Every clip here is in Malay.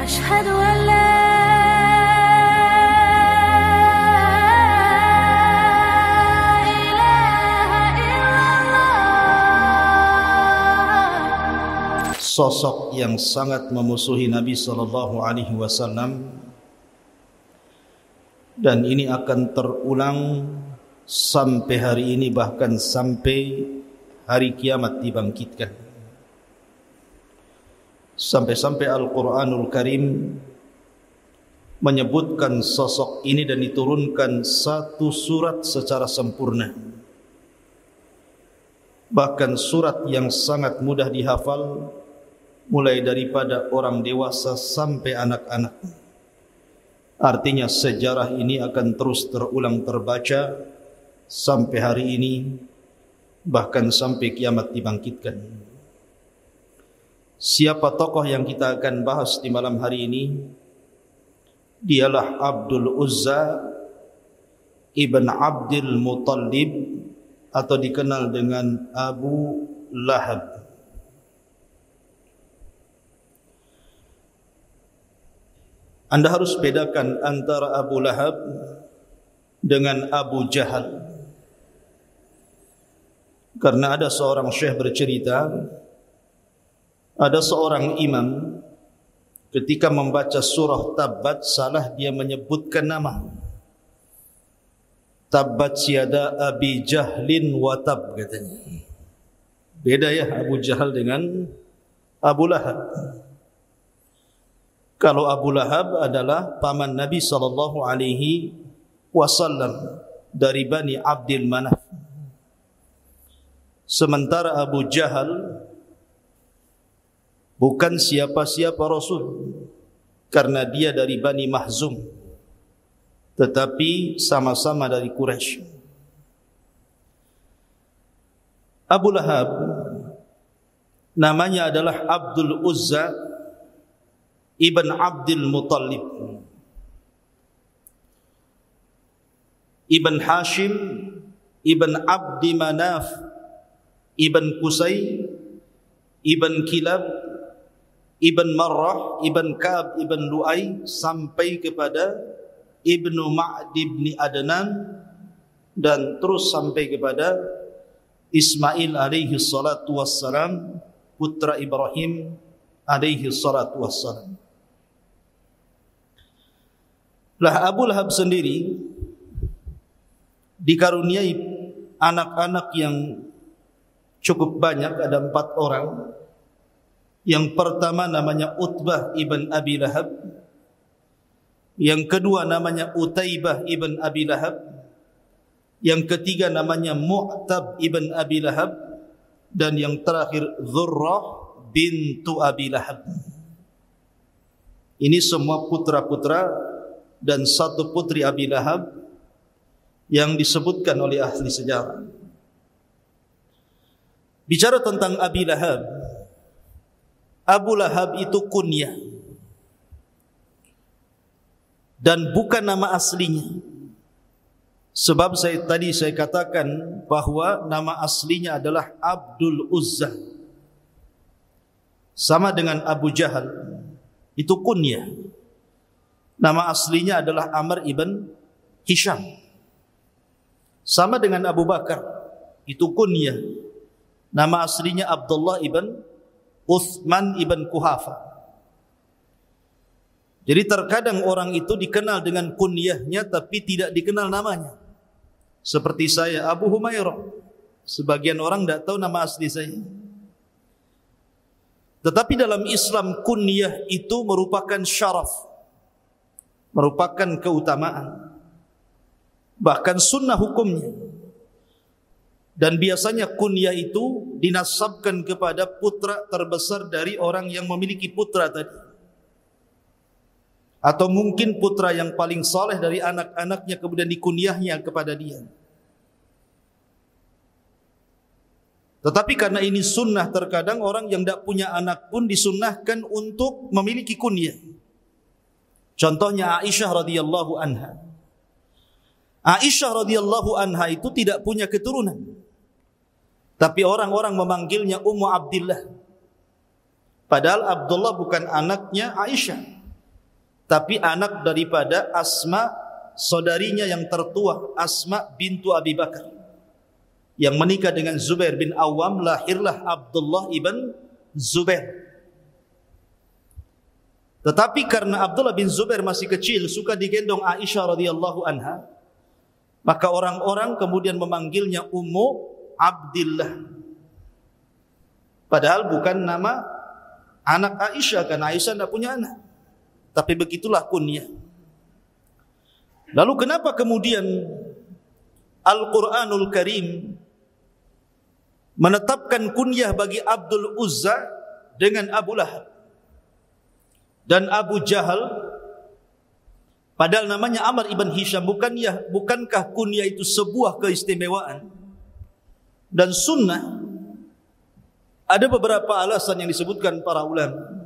أشهد أن لا sosok yang sangat memusuhi Nabi sallallahu alaihi wasallam, dan ini akan terulang sampai hari ini, bahkan sampai hari kiamat dibangkitkan. Sampai-sampai Al-Quranul Karim menyebutkan sosok ini dan diturunkan satu surat secara sempurna. Bahkan surat yang sangat mudah dihafal, mulai daripada orang dewasa sampai anak-anak. Artinya sejarah ini akan terus terulang terbaca sampai hari ini, bahkan sampai kiamat dibangkitkan. Siapa tokoh yang kita akan bahas di malam hari ini? Dialah Abdul Uzza ibn Abdul Muttalib, atau dikenal dengan Abu Lahab. Anda harus bedakan antara Abu Lahab dengan Abu Jahal. Karena ada seorang syekh bercerita, ada seorang imam ketika membaca surah Tabbat, salah dia menyebutkan nama. Tabbat siada Abi Jahlin wa tab, katanya. Beda ya Abu Jahal dengan Abu Lahab. Kalau Abu Lahab adalah paman Nabi sallallahu alaihi wasallam dari Bani Abdul Manaf. Sementara Abu Jahal bukan siapa-siapa Rasul, karena dia dari Bani Mahzum, tetapi sama-sama dari Quraisy. Abu Lahab namanya adalah Abdul Uzza ibn Abdul Muttalib, ibn Hashim, ibn Abdi Manaf, ibn Qusay, ibn Kilab, ibn Marrah, ibn Ka'ab, ibn Lu'ay, sampai kepada ibnu Ma'd ibn Adnan, dan terus sampai kepada Ismail alaihi salatu wassalam, putra Ibrahim alaihi salatu wassalam. Lah Abu Lahab sendiri dikaruniai anak-anak yang cukup banyak, ada 4 orang. Yang pertama namanya Utbah ibn Abi Lahab, yang kedua namanya Utaibah ibn Abi Lahab, yang ketiga namanya Mu'tab ibn Abi Lahab, dan yang terakhir Dzurrah bintu Abi Lahab. Ini semua putra-putra dan satu putri Abi Lahab yang disebutkan oleh ahli sejarah. Bicara tentang Abi Lahab, Abu Lahab itu kunyah dan bukan nama aslinya. Sebab tadi saya katakan bahwa nama aslinya adalah Abdul Uzza, sama dengan Abu Jahal, itu kunyah. Nama aslinya adalah Amr ibn Hisham, sama dengan Abu Bakar, itu kunyah. Nama aslinya Abdullah ibn Uthman ibn Kuhafa. Jadi terkadang orang itu dikenal dengan kunyahnya tapi tidak dikenal namanya. Seperti saya, Abu Humairah. Sebagian orang tidak tahu nama asli saya. Tetapi dalam Islam kunyah itu merupakan syaraf, merupakan keutamaan, bahkan sunnah hukumnya. Dan biasanya kunyah itu dinasabkan kepada putra terbesar dari orang yang memiliki putra tadi, atau mungkin putra yang paling saleh dari anak-anaknya, kemudian dikunyahnya kepada dia. Tetapi karena ini sunnah, terkadang orang yang tidak punya anak pun disunnahkan untuk memiliki kunyah. Contohnya Aisyah radhiyallahu anha. Aisyah radhiyallahu anha itu tidak punya keturunan, tapi orang-orang memanggilnya Ummu Abdillah. Padahal Abdullah bukan anaknya Aisyah, tapi anak daripada Asma, saudarinya yang tertua, Asma bintu Abi Bakar, yang menikah dengan Zubair bin Awam. Lahirlah Abdullah ibn Zubair. Tetapi karena Abdullah bin Zubair masih kecil, suka digendong Aisyah radhiyallahu anha, maka orang-orang kemudian memanggilnya Ummu Abdillah. Padahal bukan nama anak Aisyah, karena Aisyah tidak punya anak. Tapi begitulah kunyah. Lalu kenapa kemudian Al-Quranul Karim menetapkan kunyah bagi Abdul Uzza dengan Abu Lahab dan Abu Jahal, padahal namanya Amr ibn Hisham? Bukankah kunyah itu sebuah keistimewaan dan sunnah? Ada beberapa alasan yang disebutkan para ulama.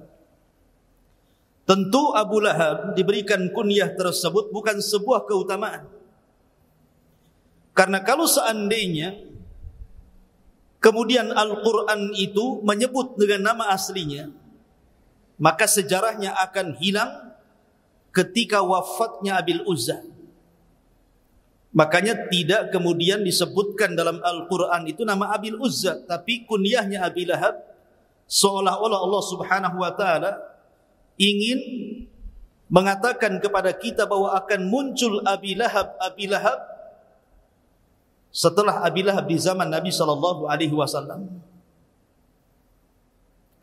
Tentu Abu Lahab diberikan kunyah tersebut bukan sebuah keutamaan, karena kalau seandainya kemudian Al-Quran itu menyebut dengan nama aslinya, maka sejarahnya akan hilang ketika wafatnya Abil Uzza. Makanya tidak kemudian disebutkan dalam Al-Quran itu nama Abil Uzza, tapi kunyahnya Abi Lahab, seolah-olah Allah subhanahu wa ta'ala ingin mengatakan kepada kita bahwa akan muncul Abi Lahab setelah Abi Lahab di zaman Nabi SAW.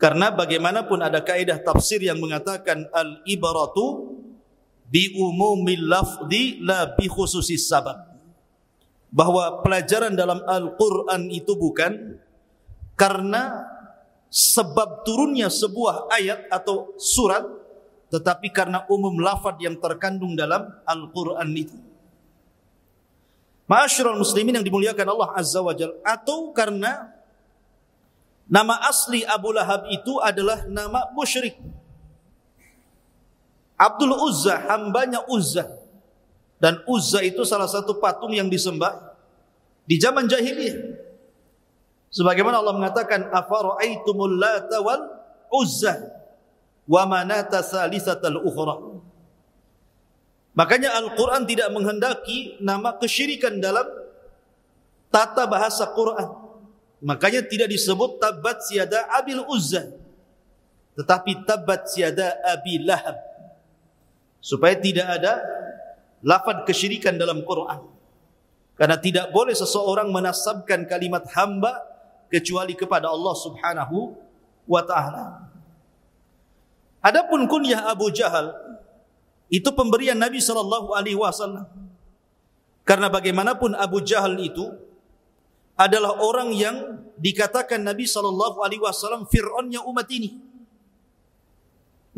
Karena bagaimanapun ada kaidah tafsir yang mengatakan al-ibaratu bi umumil lafzi la bi khususis sabab, bahwa pelajaran dalam Al-Quran itu bukan karena sebab turunnya sebuah ayat atau surat, tetapi karena umum lafaz yang terkandung dalam Al-Quran itu. Ma'asyiral muslimin yang dimuliakan Allah Azza wa Jalla, atau karena nama asli Abu Lahab itu adalah nama musyrik. Abdul Uzza, hambanya Uzza. Dan Uzza itu salah satu patung yang disembah di zaman jahiliyah. Sebagaimana Allah mengatakan, afara'aitumul lata wal Uzza wa manata salisatal ukhra. Makanya Al-Quran tidak menghendaki nama kesyirikan dalam tata bahasa Quran. Makanya tidak disebut tabat siada Abil Uzza, tetapi tabat siada Abi Lahab, supaya tidak ada lafaz kesyirikan dalam Quran. Karena tidak boleh seseorang menasabkan kalimat hamba kecuali kepada Allah subhanahu wa ta'ala. Adapun kunyah Abu Jahal itu pemberian Nabi SAW. Karena bagaimanapun Abu Jahal itu adalah orang yang dikatakan Nabi SAW Fir'aunnya umat ini.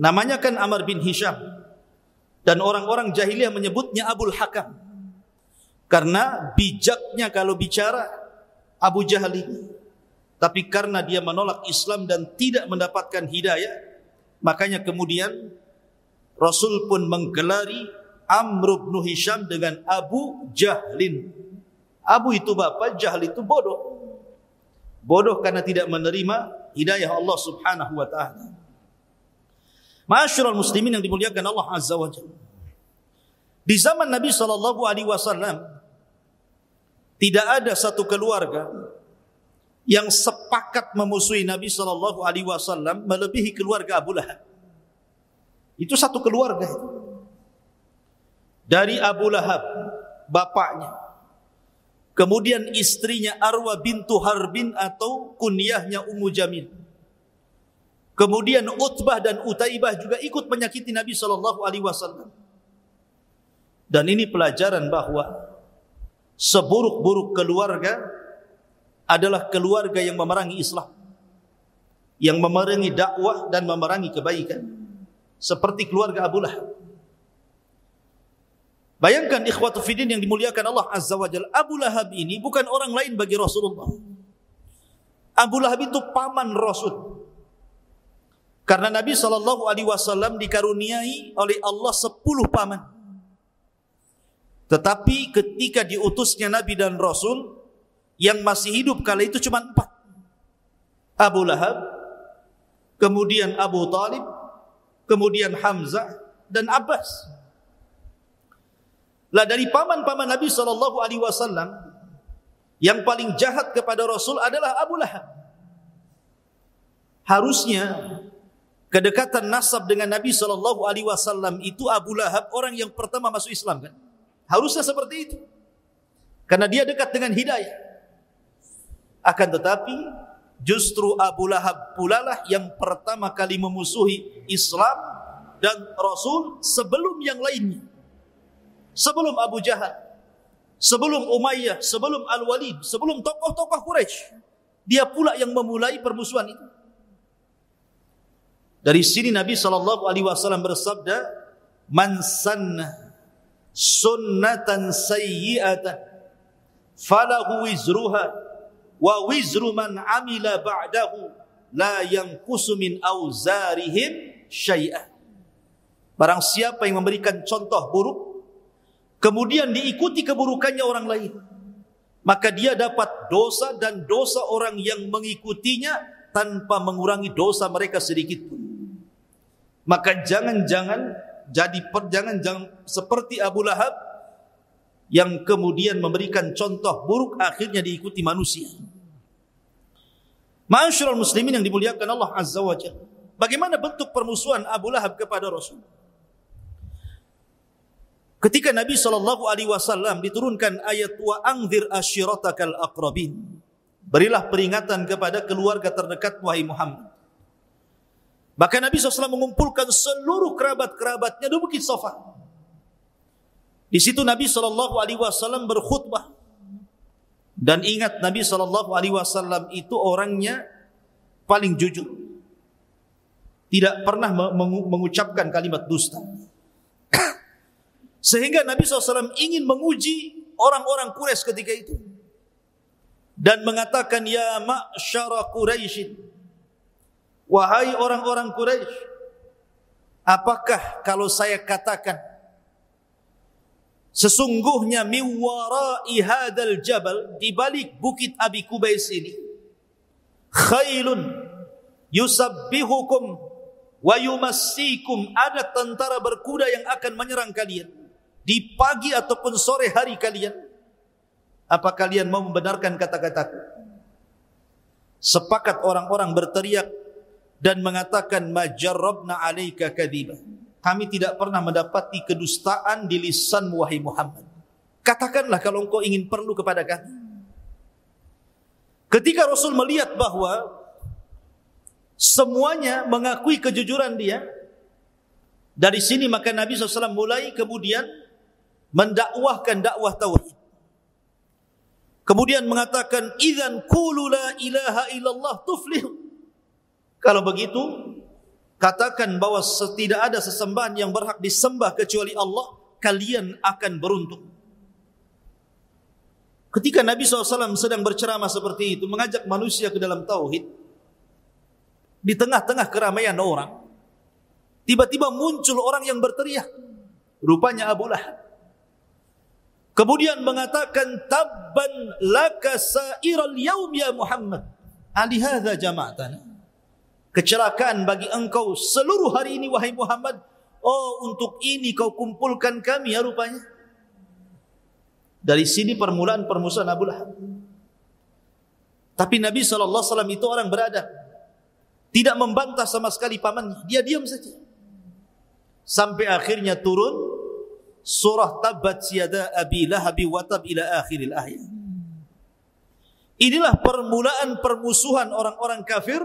Namanya kan Amr bin Hisham, dan orang-orang jahiliyah menyebutnya Abul Hakam, karena bijaknya kalau bicara Abu Jahal ini. Tapi karena dia menolak Islam dan tidak mendapatkan hidayah, makanya kemudian Rasul pun menggelari Amr bin Hisham dengan Abu Jahlin. Abu itu bapak, Jahal itu bodoh. Bodoh karena tidak menerima hidayah Allah subhanahu wa ta'ala. Ma'asyiral muslimin yang dimuliakan Allah Azza wa Jalla, di zaman Nabi SAW tidak ada satu keluarga yang sepakat memusuhi Nabi SAW melebihi keluarga Abu Lahab. Itu satu keluarga itu. Dari Abu Lahab, bapaknya, kemudian istrinya Arwa bintu Harbin atau kunyahnya Ummu Jamil, kemudian Utbah dan Utaibah juga ikut menyakiti Nabi SAW. Dan ini pelajaran bahwa seburuk-buruk keluarga adalah keluarga yang memerangi Islam, yang memerangi dakwah dan memerangi kebaikan, seperti keluarga Abu Lahab. Bayangkan ikhwatu fiddin yang dimuliakan Allah Azza wa Jalla, Abu Lahab ini bukan orang lain bagi Rasulullah. Abu Lahab itu paman Rasul. Karena Nabi SAW dikaruniai oleh Allah 10 paman. Tetapi ketika diutusnya Nabi dan Rasul, yang masih hidup kala itu cuma 4. Abu Lahab, kemudian Abu Talib, kemudian Hamzah, dan Abbas. Lah dari paman-paman Nabi SAW, yang paling jahat kepada Rasul adalah Abu Lahab. Harusnya kedekatan nasab dengan Nabi SAW itu Abu Lahab orang yang pertama masuk Islam kan? Harusnya seperti itu. Karena dia dekat dengan hidayah. Akan tetapi justru Abu Lahab pula lah yang pertama kali memusuhi Islam dan Rasul sebelum yang lainnya. Sebelum Abu Jahal, sebelum Umayyah, sebelum Al-Walid, sebelum tokoh-tokoh Quraisy. Dia pula yang memulai permusuhan itu. Dari sini Nabi SAW bersabda, "Man sanna sunnatan sayyi'atan falahu wizruha wa wizru man amila ba'dahu la yanqusu min auzarihim syai'ah." Barang siapa yang memberikan contoh buruk kemudian diikuti keburukannya orang lain, maka dia dapat dosa dan dosa orang yang mengikutinya tanpa mengurangi dosa mereka sedikit pun. Maka jangan seperti Abu Lahab yang kemudian memberikan contoh buruk akhirnya diikuti manusia. Ma'asyiral muslimin yang dimuliakan Allah Azza wa Jalla. Bagaimana bentuk permusuhan Abu Lahab kepada Rasul? Ketika Nabi SAW diturunkan ayat wa anzir ashiratakal aqrabin. Berilah peringatan kepada keluarga terdekat wahai Muhammad. Maka Nabi SAW mengumpulkan seluruh kerabat-kerabatnya di Bukit Safa. Di situ Nabi SAW berkhutbah. Dan ingat Nabi SAW itu orangnya paling jujur. Tidak pernah mengucapkan kalimat dusta. Sehingga Nabi SAW ingin menguji orang-orang Quraisy ketika itu. Dan mengatakan, ya ma'syara Quraisyin, wahai orang-orang Quraisy, apakah kalau saya katakan sesungguhnya miwara'i hadal jabal, di balik bukit Abi Kubais ini, khailun yusabbihukum wa yumassikum, ada tentara berkuda yang akan menyerang kalian di pagi ataupun sore hari kalian, apa kalian mau membenarkan kata-kataku? Sepakat orang-orang berteriak dan mengatakan, majarrabna alaika kadhiba, kami tidak pernah mendapati kedustaan di lisanmu wahai Muhammad. Katakanlah kalau engkau ingin perlu kepada kami. Ketika Rasul melihat bahwa semuanya mengakui kejujuran dia, dari sini maka Nabi SAW mulai kemudian mendakwahkan dakwah tauhid. Kemudian mengatakan, idzan qulu la ilaha illallah tuflihu. Kalau begitu, katakan bahwa tidak ada sesembahan yang berhak disembah kecuali Allah, kalian akan beruntung. Ketika Nabi SAW sedang berceramah seperti itu, mengajak manusia ke dalam tauhid, di tengah-tengah keramaian orang, tiba-tiba muncul orang yang berteriak, rupanya Abu Lahab. Kemudian mengatakan, tabban laka sa'iral yaum ya Muhammad, alihadza jama'tana. Kecelakaan bagi engkau seluruh hari ini wahai Muhammad. Oh, untuk ini kau kumpulkan kami ya rupanya. Dari sini permulaan permusuhan Abu Lahab. Tapi Nabi SAW itu orang beradab, tidak membantah sama sekali pamannya. Dia diam saja. Sampai akhirnya turun surah Tabbat yada Abi Lahab wa tab ila akhiril ayat. Inilah permulaan permusuhan orang-orang kafir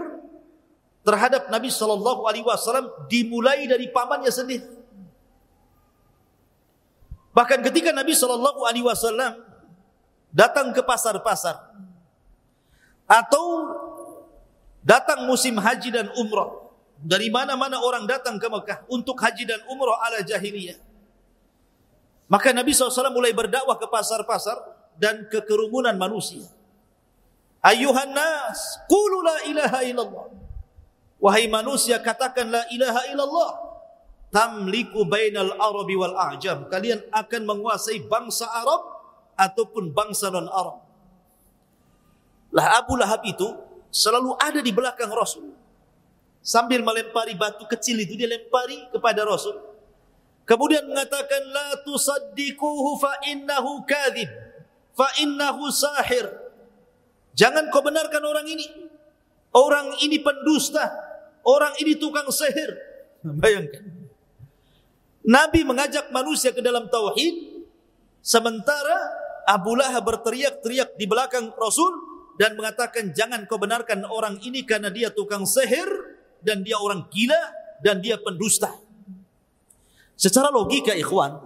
terhadap Nabi SAW, dimulai dari pamannya sendiri. Bahkan ketika Nabi SAW datang ke pasar-pasar atau datang musim haji dan umrah, dari mana-mana orang datang ke Mekah untuk haji dan umrah ala jahiliyah, maka Nabi SAW mulai berdakwah ke pasar-pasar dan ke kerumunan manusia. Ayuhan nas, qulu la ilaha illallah. Wahai manusia, katakan la ilaha illallah. Tamliku bainal arabi wal a'jam. Kalian akan menguasai bangsa Arab ataupun bangsa non-Arab. Lah Abu Lahab itu selalu ada di belakang Rasul. Sambil melempari batu kecil itu, dia lempari kepada Rasul. Kemudian mengatakan la tusaddiquhu fa innahu kadzib, fa innahu sahir. Jangan kau benarkan orang ini. Orang ini pendusta, orang ini tukang sihir. Bayangkan. Nabi mengajak manusia ke dalam tauhid, sementara Abu Lahab berteriak-teriak di belakang Rasul dan mengatakan jangan kau benarkan orang ini karena dia tukang sihir dan dia orang gila dan dia pendusta. Secara logika ikhwan,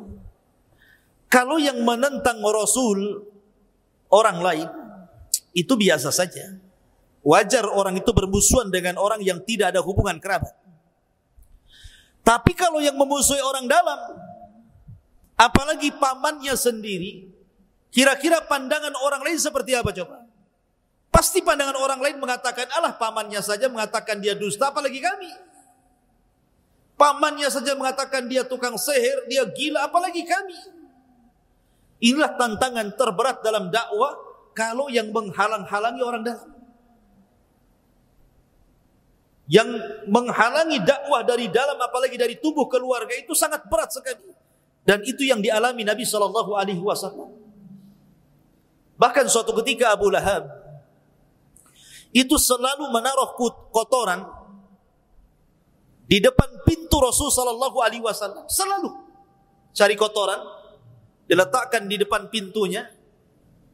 kalau yang menentang Rasul orang lain itu biasa saja. Wajar orang itu bermusuhan dengan orang yang tidak ada hubungan kerabat. Tapi kalau yang memusuhi orang dalam, apalagi pamannya sendiri, kira-kira pandangan orang lain seperti apa coba? Pasti pandangan orang lain mengatakan, alah pamannya saja mengatakan dia dusta, apalagi kami. Pamannya saja mengatakan dia tukang sihir, dia gila, apalagi kami. Inilah tantangan terberat dalam dakwah kalau yang menghalang-halangi orang dalam. Yang menghalangi dakwah dari dalam apalagi dari tubuh keluarga itu sangat berat sekali. Dan itu yang dialami Nabi SAW. Bahkan suatu ketika Abu Lahab itu selalu menaruh kotoran di depan pintu Rasul SAW. Selalu cari kotoran, diletakkan di depan pintunya.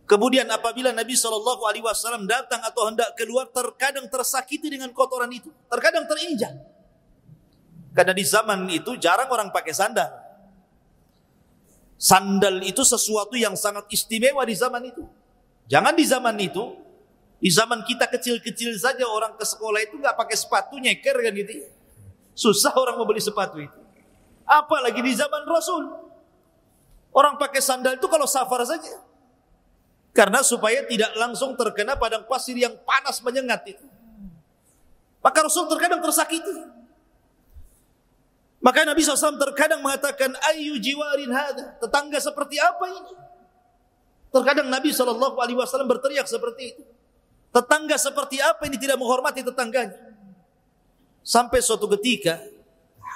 Kemudian apabila Nabi SAW datang atau hendak keluar, terkadang tersakiti dengan kotoran itu. Terkadang terinjak. Karena di zaman itu jarang orang pakai sandal. Sandal itu sesuatu yang sangat istimewa di zaman itu. Jangan di zaman itu, di zaman kita kecil-kecil saja orang ke sekolah itu nggak pakai sepatu, nyeker kan gitu. Susah orang membeli sepatu itu. Apalagi di zaman Rasul. Orang pakai sandal itu kalau safar saja. Karena supaya tidak langsung terkena padang pasir yang panas menyengat itu. Maka Rasul terkadang tersakiti. Maka Nabi SAW terkadang mengatakan, Ayyu jiwarin hadha, tetangga seperti apa ini? Terkadang Nabi SAW berteriak seperti itu. Tetangga seperti apa ini tidak menghormati tetangganya? Sampai suatu ketika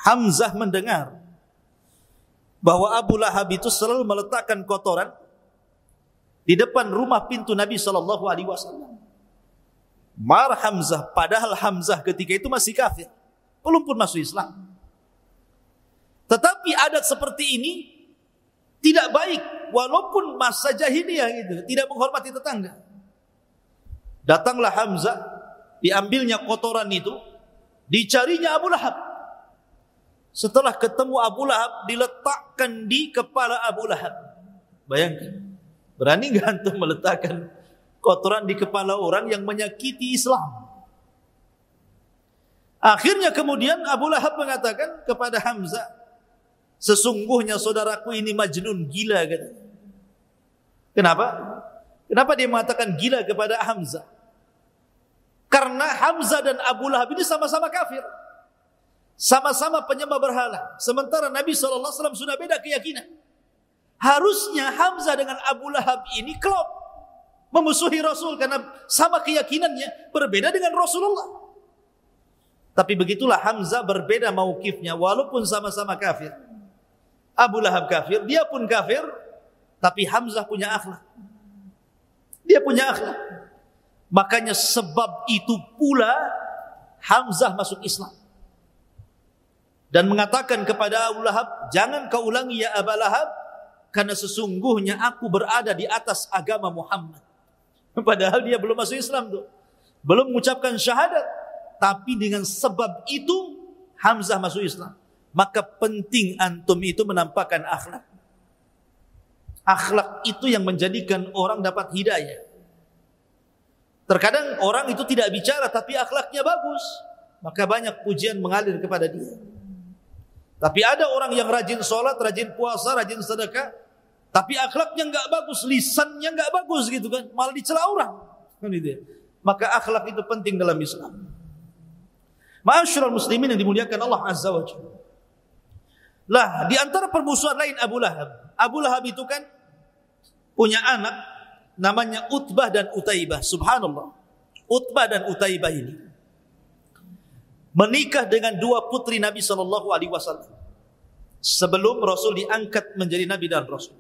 Hamzah mendengar bahwa Abu Lahab itu selalu meletakkan kotoran di depan rumah pintu Nabi SAW. Marah Hamzah, padahal Hamzah ketika itu masih kafir, belum pun masuk Islam. Tetapi adat seperti ini tidak baik, walaupun masa jahiliyah gitu, tidak menghormati tetangga. Datanglah Hamzah, diambilnya kotoran itu, dicarinya Abu Lahab. Setelah ketemu Abu Lahab, diletakkan di kepala Abu Lahab. Bayangkan. Berani nggak antum meletakkan kotoran di kepala orang yang menyakiti Islam? Akhirnya kemudian Abu Lahab mengatakan kepada Hamzah, sesungguhnya saudaraku ini majnun, gila. Kenapa? Kenapa dia mengatakan gila kepada Hamzah? Karena Hamzah dan Abu Lahab ini sama-sama kafir, sama-sama penyembah berhala. Sementara Nabi SAW sudah beda keyakinan. Harusnya Hamzah dengan Abu Lahab ini klop, memusuhi Rasul karena sama keyakinannya, berbeda dengan Rasulullah. Tapi begitulah Hamzah berbeda maukifnya, walaupun sama-sama kafir. Abu Lahab kafir, dia pun kafir, tapi Hamzah punya akhlak. Dia punya akhlak. Makanya sebab itu pula Hamzah masuk Islam. Dan mengatakan kepada Abu Lahab, jangan kau ulangi ya Abu Lahab, karena sesungguhnya aku berada di atas agama Muhammad. Padahal dia belum masuk Islam tuh. Belum mengucapkan syahadat. Tapi dengan sebab itu Hamzah masuk Islam. Maka penting antum itu menampakkan akhlak. Akhlak itu yang menjadikan orang dapat hidayah. Terkadang orang itu tidak bicara tapi akhlaknya bagus. Maka banyak pujian mengalir kepada dia. Tapi ada orang yang rajin sholat, rajin puasa, rajin sedekah, tapi akhlaknya enggak bagus, lisannya enggak bagus gitu kan, malah dicela orang. Maka akhlak itu penting dalam Islam. Ma'asyiral muslimin yang dimuliakan Allah Azza wa Jalla. Lah, di antara permusuhan lain Abu Lahab. Abu Lahab itu kan punya anak namanya Utbah dan Utaibah. Subhanallah. Utbah dan Utaibah ini menikah dengan dua putri Nabi SAW. sebelum Rasul diangkat menjadi Nabi dan Rasul.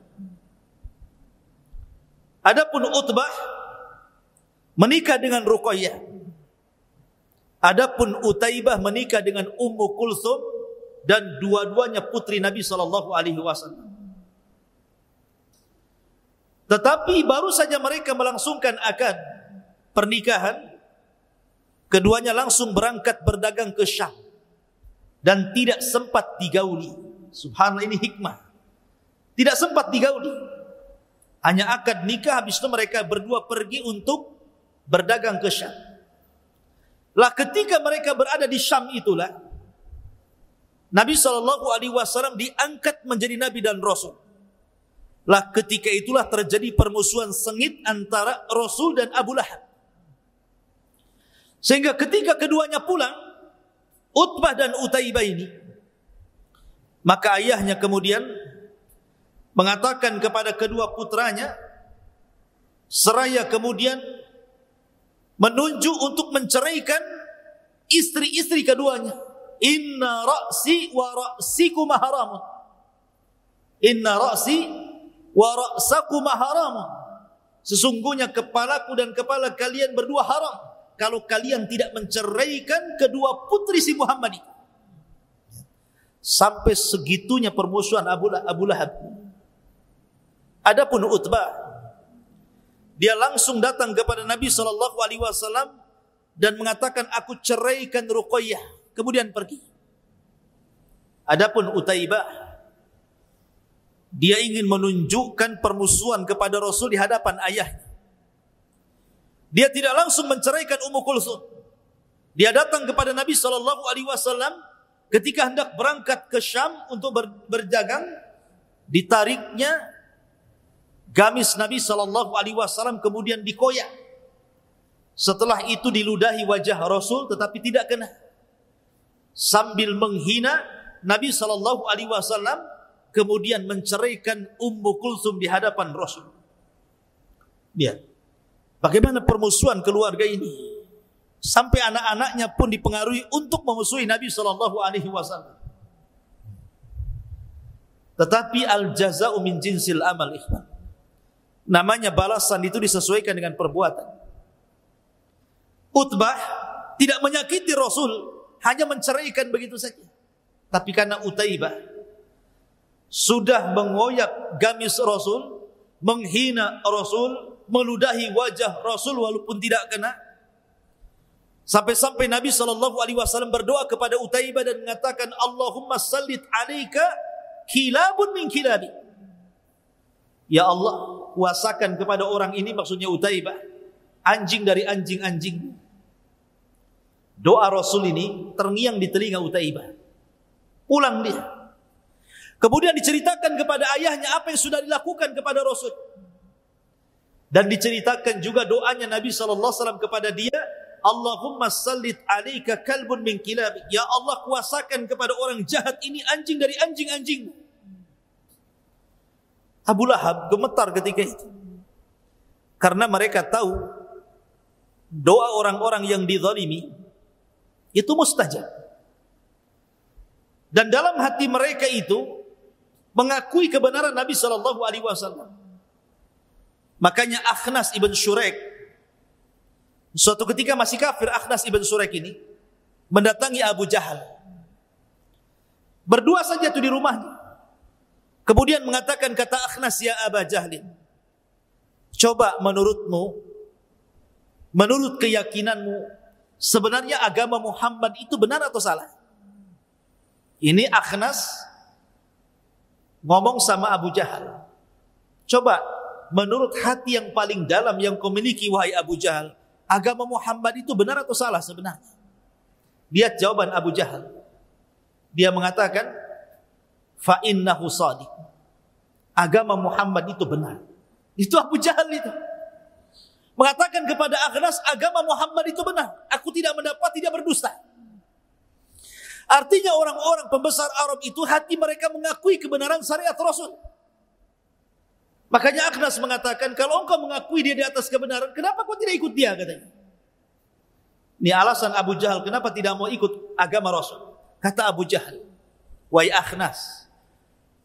Adapun Utbah menikah dengan Ruqayyah. Adapun Utaibah menikah dengan Ummu Kulsum dan dua-duanya putri Nabi SAW. Tetapi baru saja mereka melangsungkan akad pernikahan, keduanya langsung berangkat berdagang ke Syam dan tidak sempat digauli. Subhanallah, ini hikmah. Tidak sempat digauli. Hanya akad nikah, habis itu mereka berdua pergi untuk berdagang ke Syam. Lah ketika mereka berada di Syam itulah Nabi SAW diangkat menjadi Nabi dan Rasul. Lah ketika itulah terjadi permusuhan sengit antara Rasul dan Abu Lahab. Sehingga ketika keduanya pulang, Utbah dan Utaibah ini, maka ayahnya kemudian mengatakan kepada kedua putranya, seraya kemudian menunjuk untuk menceraikan istri-istri keduanya. Inna ra'si wa ra'sikuma haramun. Inna ra'si wa ra'sakuma haramun. Sesungguhnya kepalaku dan kepala kalian berdua haram kalau kalian tidak menceraikan kedua putri si Muhammad itu. Sampai segitunya permusuhan Abu Lahab. Adapun Utbah, dia langsung datang kepada Nabi SAW dan mengatakan, aku ceraikan Ruqayyah, kemudian pergi. Adapun Utaibah, dia ingin menunjukkan permusuhan kepada Rasul di hadapan ayahnya. Dia tidak langsung menceraikan Ummu Kulsum. Dia datang kepada Nabi SAW ketika hendak berangkat ke Syam untuk berdagang, ditariknya gamis Nabi SAW kemudian dikoyak. Setelah itu diludahi wajah Rasul tetapi tidak kena. Sambil menghina, Nabi SAW kemudian menceraikan Ummu Kulsum di hadapan Rasul. Lihat bagaimana permusuhan keluarga ini. Sampai anak-anaknya pun dipengaruhi untuk memusuhi Nabi SAW. Tetapi al-jaza'u min jinsil amal, ikhwan. Namanya balasan itu disesuaikan dengan perbuatan. Utbah tidak menyakiti Rasul, hanya menceraikan begitu saja. Tapi karena Utaibah sudah mengoyak gamis Rasul, menghina Rasul, meludahi wajah Rasul walaupun tidak kena, sampai-sampai Nabi SAW berdoa kepada Utaibah dan mengatakan, Allahumma sallit alaika kilabun min kilabi. Ya Allah, kuasakan kepada orang ini, maksudnya Utaibah, anjing dari anjing-anjing. Doa Rasul ini terngiang di telinga Utaibah. Pulang dia. Kemudian diceritakan kepada ayahnya apa yang sudah dilakukan kepada Rasul. Dan diceritakan juga doanya Nabi SAW kepada dia, Allahumma sallit alaika kalbun min kilabi. Ya Allah, kuasakan kepada orang jahat ini anjing dari anjing-anjing. Abu Lahab gemetar ketika itu. Karena mereka tahu doa orang-orang yang dizalimi itu mustajab. Dan dalam hati mereka itu mengakui kebenaran Nabi SAW. Makanya Akhnas ibn Syuraik, suatu ketika masih kafir, Akhnas ibn Syuraik ini mendatangi Abu Jahal. Berdua saja itu di rumahnya. Kemudian mengatakan, kata Akhnas, ya Aba Jahlin, coba menurutmu, menurut keyakinanmu, sebenarnya agama Muhammad itu benar atau salah? Ini Akhnas ngomong sama Abu Jahal. Coba menurut hati yang paling dalam yang kau miliki, wahai Abu Jahal, agama Muhammad itu benar atau salah sebenarnya? Lihat jawaban Abu Jahal. Dia mengatakan, fa innahu shadiq. Agama Muhammad itu benar. Itu Abu Jahal itu. Mengatakan kepada Akhnas, agama Muhammad itu benar. Aku tidak mendapat, tidak berdusta. Artinya orang-orang pembesar Arab itu hati mereka mengakui kebenaran syariat Rasul. Makanya Akhnas mengatakan, kalau engkau mengakui dia di atas kebenaran, kenapa kau tidak ikut dia, katanya. Ini alasan Abu Jahal kenapa tidak mau ikut agama Rasul. Kata Abu Jahal, wahai Akhnas,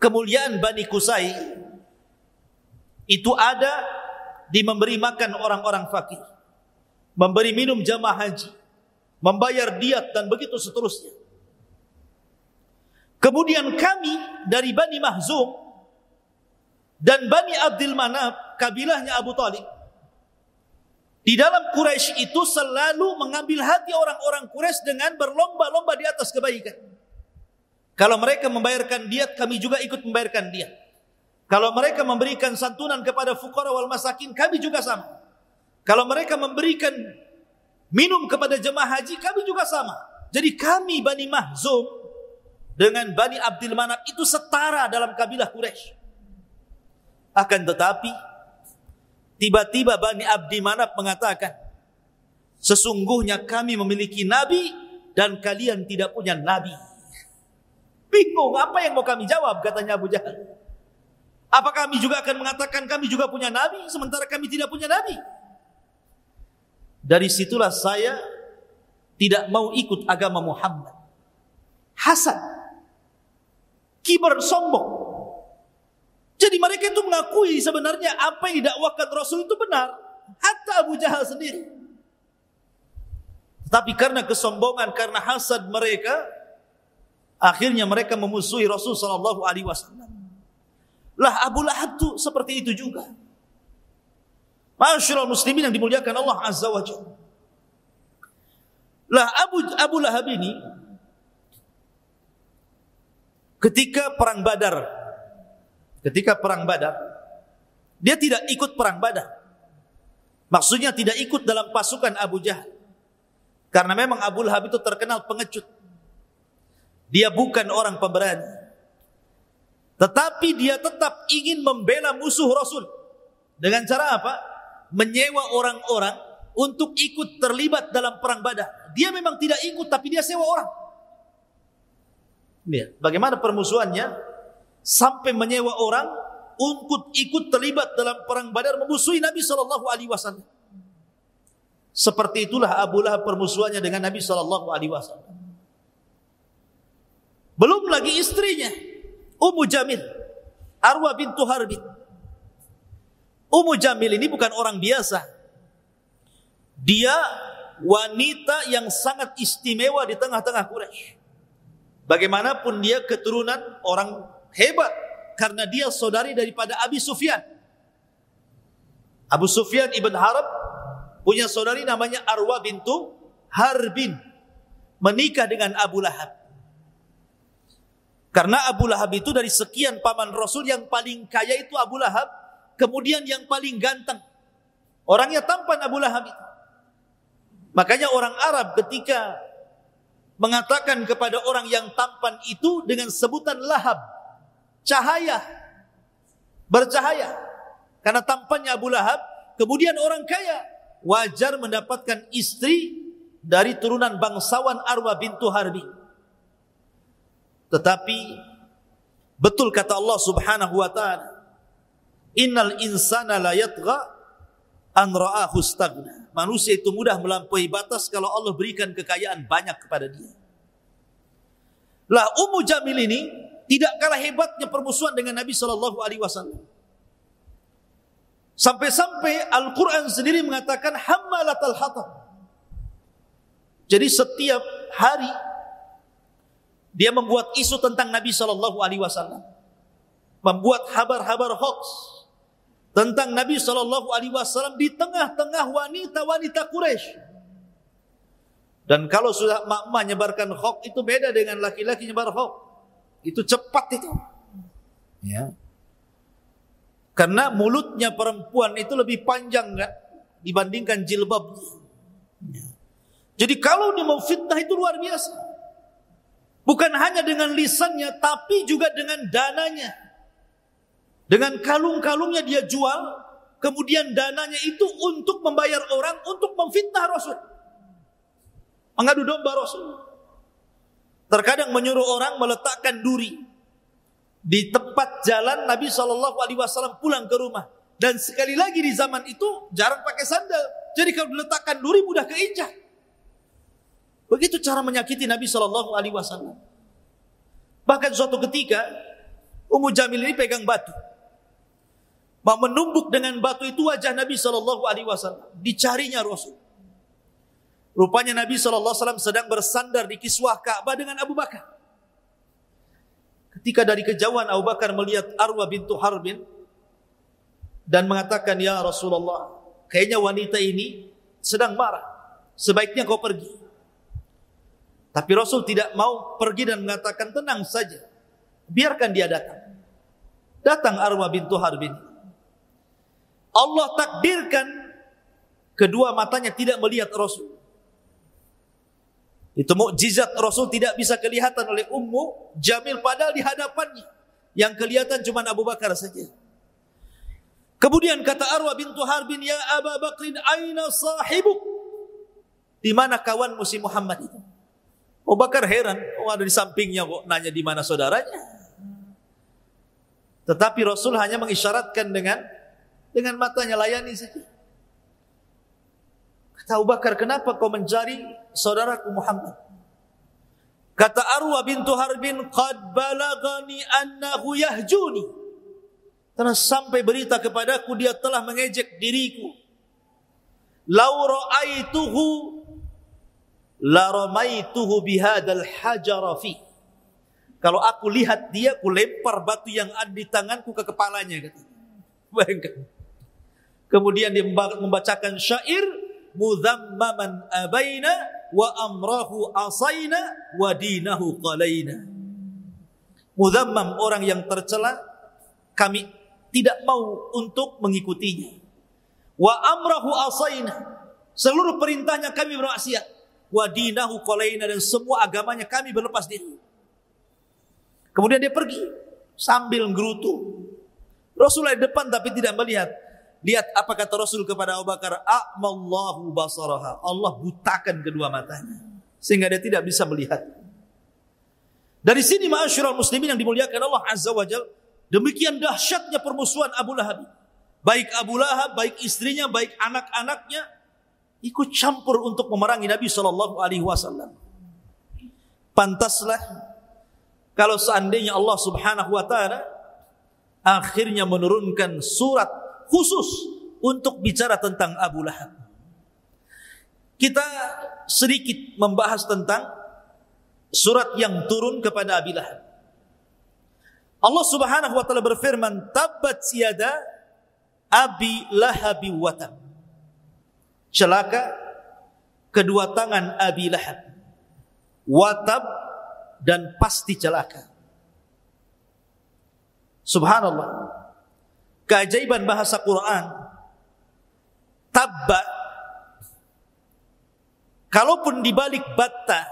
kemuliaan Bani Qusay itu ada di memberi makan orang-orang fakir, memberi minum jamaah haji, membayar diat dan begitu seterusnya. Kemudian kami dari Bani Mahzum dan Bani Abdul Manaf, kabilahnya Abu Talib, di dalam Quraisy itu selalu mengambil hati orang-orang Quraisy dengan berlomba-lomba di atas kebaikan. Kalau mereka membayarkan diat, kami juga ikut membayarkan diat. Kalau mereka memberikan santunan kepada fuqara wal masakin, kami juga sama. Kalau mereka memberikan minum kepada jemaah haji, kami juga sama. Jadi kami Bani Mahzum dengan Bani Abdul Manaf itu setara dalam kabilah Quraisy. Akan tetapi tiba-tiba Bani Abdi Manaf mengatakan, sesungguhnya kami memiliki nabi dan kalian tidak punya nabi. Bingung, apa yang mau kami jawab, katanya Abu Jahal. Apa kami juga akan mengatakan kami juga punya nabi sementara kami tidak punya nabi? Dari situlah saya tidak mau ikut agama Muhammad. Hasad, kibar, sombong. Jadi mereka itu mengakui sebenarnya apa yang didakwakan Rasul itu benar. Hatta Abu Jahal sendiri. Tapi karena kesombongan, karena hasad mereka, akhirnya mereka memusuhi Rasul sallallahu alaihi wasallam. Lah Abu Lahab itu seperti itu juga. Ma'asyiral muslimin yang dimuliakan Allah Azza wa Jalla. Lah Abu Lahab ini ketika perang Badar, dia tidak ikut perang Badar. Maksudnya tidak ikut dalam pasukan Abu Jahal. Karena memang Abu Lahab itu terkenal pengecut. Dia bukan orang pemberani. Tetapi dia tetap ingin membela musuh Rasul. Dengan cara apa? Menyewa orang-orang untuk ikut terlibat dalam perang Badar. Dia memang tidak ikut, tapi dia sewa orang. Lihat bagaimana permusuhannya. Sampai menyewa orang untuk ikut terlibat dalam perang Badar memusuhi Nabi sallallahu alaihi wasallam. Seperti itulah Abu Lahab permusuhannya dengan Nabi sallallahu alaihi wasallam. Belum lagi istrinya Ummu Jamil, Arwa bintu Harbin. Ummu Jamil ini bukan orang biasa. Dia wanita yang sangat istimewa di tengah-tengah Quraisy. Bagaimanapun dia keturunan orang hebat karena dia saudari daripada Abi Sufyan. Abu Sufyan ibn Harb punya saudari namanya Arwa bintu Harbin, menikah dengan Abu Lahab. Karena Abu Lahab itu dari sekian paman Rasul yang paling kaya itu Abu Lahab, kemudian yang paling ganteng. Orangnya tampan Abu Lahab itu. Makanya orang Arab ketika mengatakan kepada orang yang tampan itu dengan sebutan lahab, cahaya, bercahaya. Karena tampannya Abu Lahab, kemudian orang kaya, wajar mendapatkan istri dari turunan bangsawan Arwa bintu Harbi. Tetapi betul kata Allah Subhanahu wa taala, innal insana la yatgha an ra'ahu istaghna. Manusia itu mudah melampaui batas kalau Allah berikan kekayaan banyak kepada dia. Lah Ummu Jamil ini tidak kalah hebatnya permusuhan dengan Nabi sallallahu alaihi wasallam. Sampai-sampai Al-Qur'an sendiri mengatakan hammalatal hatab. Jadi setiap hari dia membuat isu tentang Nabi sallallahu alaihi wasallam. Membuat habar-habar hoax tentang Nabi sallallahu alaihi wasallam di tengah-tengah wanita-wanita Quraisy. Dan kalau sudah mak-mak nyebarkan hoax itu beda dengan laki-laki nyebar hoax. Itu cepat itu. Ya. Karena mulutnya perempuan itu lebih panjang kan dibandingkan jilbabnya. Ya. Jadi kalau dia mau fitnah itu luar biasa. Bukan hanya dengan lisannya tapi juga dengan dananya. Dengan kalung-kalungnya dia jual, kemudian dananya itu untuk membayar orang untuk memfitnah Rasul. Mengadu domba Rasul. Terkadang menyuruh orang meletakkan duri di tempat jalan Nabi SAW pulang ke rumah. Dan sekali lagi di zaman itu jarang pakai sandal. Jadi kalau diletakkan duri mudah keinjak. Begitu cara menyakiti Nabi SAW. Bahkan suatu ketika Ummu Jamil ini pegang batu, mau menumbuk dengan batu itu wajah Nabi SAW. Dicarinya Rasul. Rupanya Nabi SAW sedang bersandar di kiswah Ka'bah dengan Abu Bakar. Ketika dari kejauhan Abu Bakar melihat Arwah bintu Harbin dan mengatakan, ya Rasulullah, kayaknya wanita ini sedang marah, sebaiknya kau pergi. Tapi Rasul tidak mau pergi dan mengatakan, tenang saja, biarkan dia datang. Datang Arwah bintu Harbin. Allah takdirkan kedua matanya tidak melihat Rasul. Itu mukjizat, Rasul tidak bisa kelihatan oleh Ummu Jamil, padahal di hadapannya yang kelihatan cuma Abu Bakar saja. Kemudian kata Arwah bintu Harbin, ya Aba Bakrin, aina sahibuk? Di mana kawanmu si Muhammad itu? Abu Bakar heran, ada di sampingnya kok, nanya di mana saudaranya. Tetapi Rasul hanya mengisyaratkan dengan matanya, layani saja. Kata Abu Bakar, kenapa kau mencari saudaraku Muhammad? Kata Arwah bintu Harbin, qad balagani annahu yahjuni. Telah sampai berita kepadaku dia telah mengejek diriku. Lau ra'aituhu la ramaituhu bihadal hajara fi. Kalau aku lihat dia, aku lempar batu yang ada di tanganku ke kepalanya. Bayangkan. Kemudian dia membacakan syair, mudhammaman abaina wa amrahu asaina wa dinahu qalaina. Mudhammam, orang yang tercela, kami tidak mau untuk mengikutinya. Wa amrahu asaina, seluruh perintahnya kami bermaksiat. Wa dinahu qalaina, dan semua agamanya kami berlepas diri. Kemudian dia pergi sambil gerutu. Rasulullah di depan tapi tidak melihat. Lihat apa kata Rasul kepada Abu Bakar, a'mallahu basaraha. Allah butakan kedua matanya sehingga dia tidak bisa melihat. Dari sini ma'asyiral muslimin yang dimuliakan Allah Azza wa Jalla, demikian dahsyatnya permusuhan Abu Lahab. Baik Abu Lahab, baik istrinya, baik anak-anaknya ikut campur untuk memerangi Nabi SAW. Pantaslah kalau seandainya Allah Subhanahu wa taala akhirnya menurunkan surat khusus untuk bicara tentang Abu Lahab. Kita sedikit membahas tentang surat yang turun kepada Abi Lahab. Allah Subhanahu wa taala berfirman, tabbat yada Abi Lahab wa tab. Celaka kedua tangan Abi Lahab. Wa tab, dan pasti celaka. Subhanallah. Keajaiban bahasa Quran. Tabba, kalaupun dibalik batta,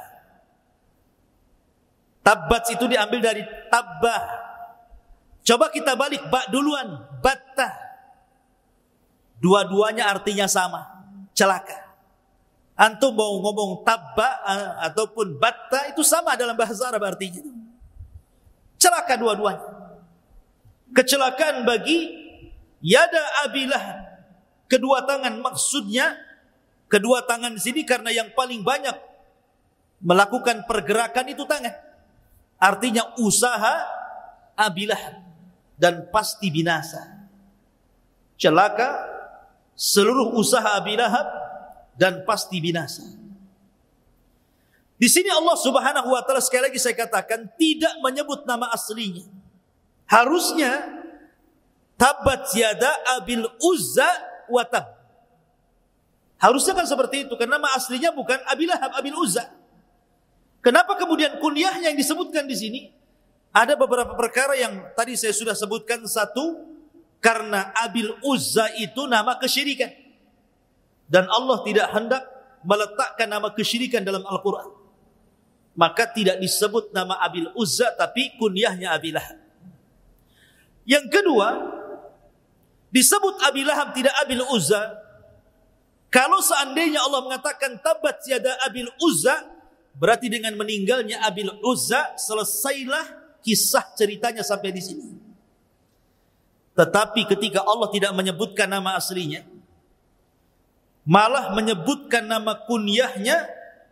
tabbat itu diambil dari tabbah. Coba kita balik ba duluan, batta. Dua-duanya artinya sama, celaka. Antum mau ngomong tabba ataupun batta itu sama dalam bahasa Arab artinya. Celaka dua-duanya. Kecelakaan bagi yada Abi Lahab, kedua tangan, maksudnya kedua tangan di sini karena yang paling banyak melakukan pergerakan itu tangan. Artinya usaha Abi Lahab dan pasti binasa. Celaka seluruh usaha Abi Lahab dan pasti binasa. Di sini Allah Subhanahu wa taala sekali lagi saya katakan tidak menyebut nama aslinya. Harusnya Tabbat yada Abil Uzza wa tab. Harusnya kan seperti itu, karena nama aslinya bukan Abi Lahab, Abil Uzza. Kenapa kemudian kunyahnya yang disebutkan di sini? Ada beberapa perkara yang tadi saya sudah sebutkan. Satu, karena Abil Uzza itu nama kesyirikan. Dan Allah tidak hendak meletakkan nama kesyirikan dalam Al-Quran. Maka tidak disebut nama Abil Uzza, tapi kunyahnya Abi Lahab. Yang kedua, disebut Abi Lahab tidak Abil Uzza. Kalau seandainya Allah mengatakan tabat yada Abil Uzza, berarti dengan meninggalnya Abil Uzza selesailah kisah ceritanya sampai di sini. Tetapi ketika Allah tidak menyebutkan nama aslinya, malah menyebutkan nama kunyahnya,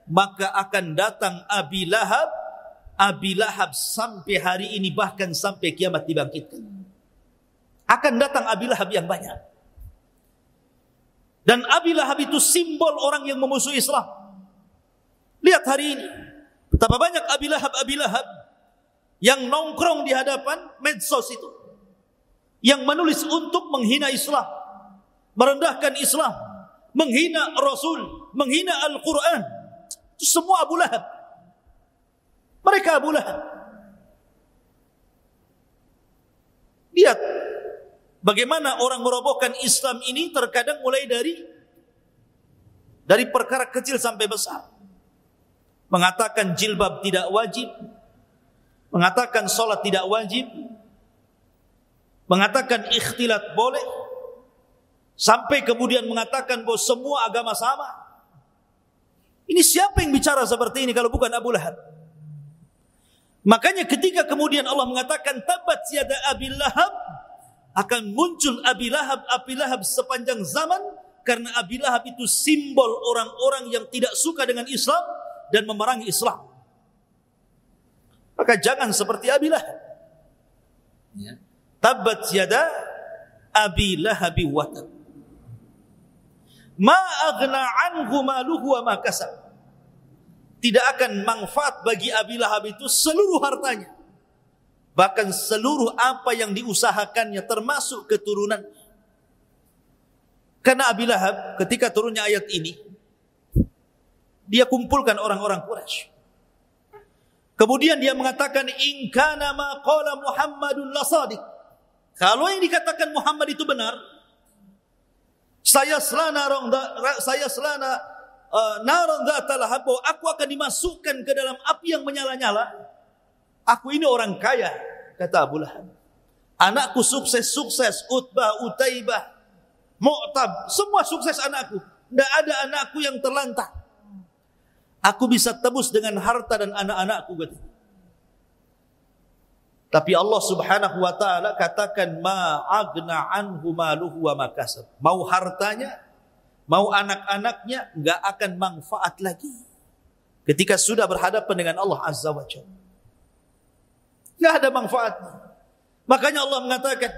maka akan datang Abi Lahab Abi Lahab sampai hari ini, bahkan sampai kiamat dibangkitkan. Akan datang Abi Lahab yang banyak. Dan Abi Lahab itu simbol orang yang memusuhi Islam. Lihat hari ini, betapa banyak Abi Lahab yang nongkrong di hadapan medsos itu, yang menulis untuk menghina Islam, merendahkan Islam, menghina Rasul, menghina Al-Quran. Itu semua Abu Lahab. Mereka Abu Lahab. Lihat bagaimana orang merobohkan Islam ini terkadang mulai dari perkara kecil sampai besar. Mengatakan jilbab tidak wajib, mengatakan sholat tidak wajib, mengatakan ikhtilat boleh, sampai kemudian mengatakan bahwa semua agama sama. Ini siapa yang bicara seperti ini kalau bukan Abu Lahab? Makanya ketika kemudian Allah mengatakan tabat yada Abi Lahab, akan muncul Abi Lahab sepanjang zaman, karena Abi Lahab itu simbol orang-orang yang tidak suka dengan Islam dan memerangi Islam. Maka jangan seperti Abi Lahab. Tabat yada Abi Lahab wa tab. Ma aghna anhu maluhu wa ma kasab. Tidak akan manfaat bagi Abi Lahab itu seluruh hartanya, bahkan seluruh apa yang diusahakannya, termasuk keturunan. Karena Abi Lahab ketika turunnya ayat ini, dia kumpulkan orang-orang Quraisy. Kemudian dia mengatakan, in kana ma qala Muhammadun lasadiq. Kalau yang dikatakan Muhammad itu benar, saya selana naron dzata lahab, aku akan dimasukkan ke dalam api yang menyala-nyala. Aku ini orang kaya, kata Abu Lahab. Anakku sukses, Utbah, Utaibah, Mu'tab, semua sukses anakku. Tidak ada anakku yang terlantar. Aku bisa tebus dengan harta dan anak-anakku, kata. Tapi Allah Subhanahu wa taala katakan ma agna anhu maluhu wa ma kasab. Mau hartanya, mau anak-anaknya, enggak akan manfaat lagi ketika sudah berhadapan dengan Allah Azza wa Jalla. Enggak ada manfaatnya. Makanya Allah mengatakan,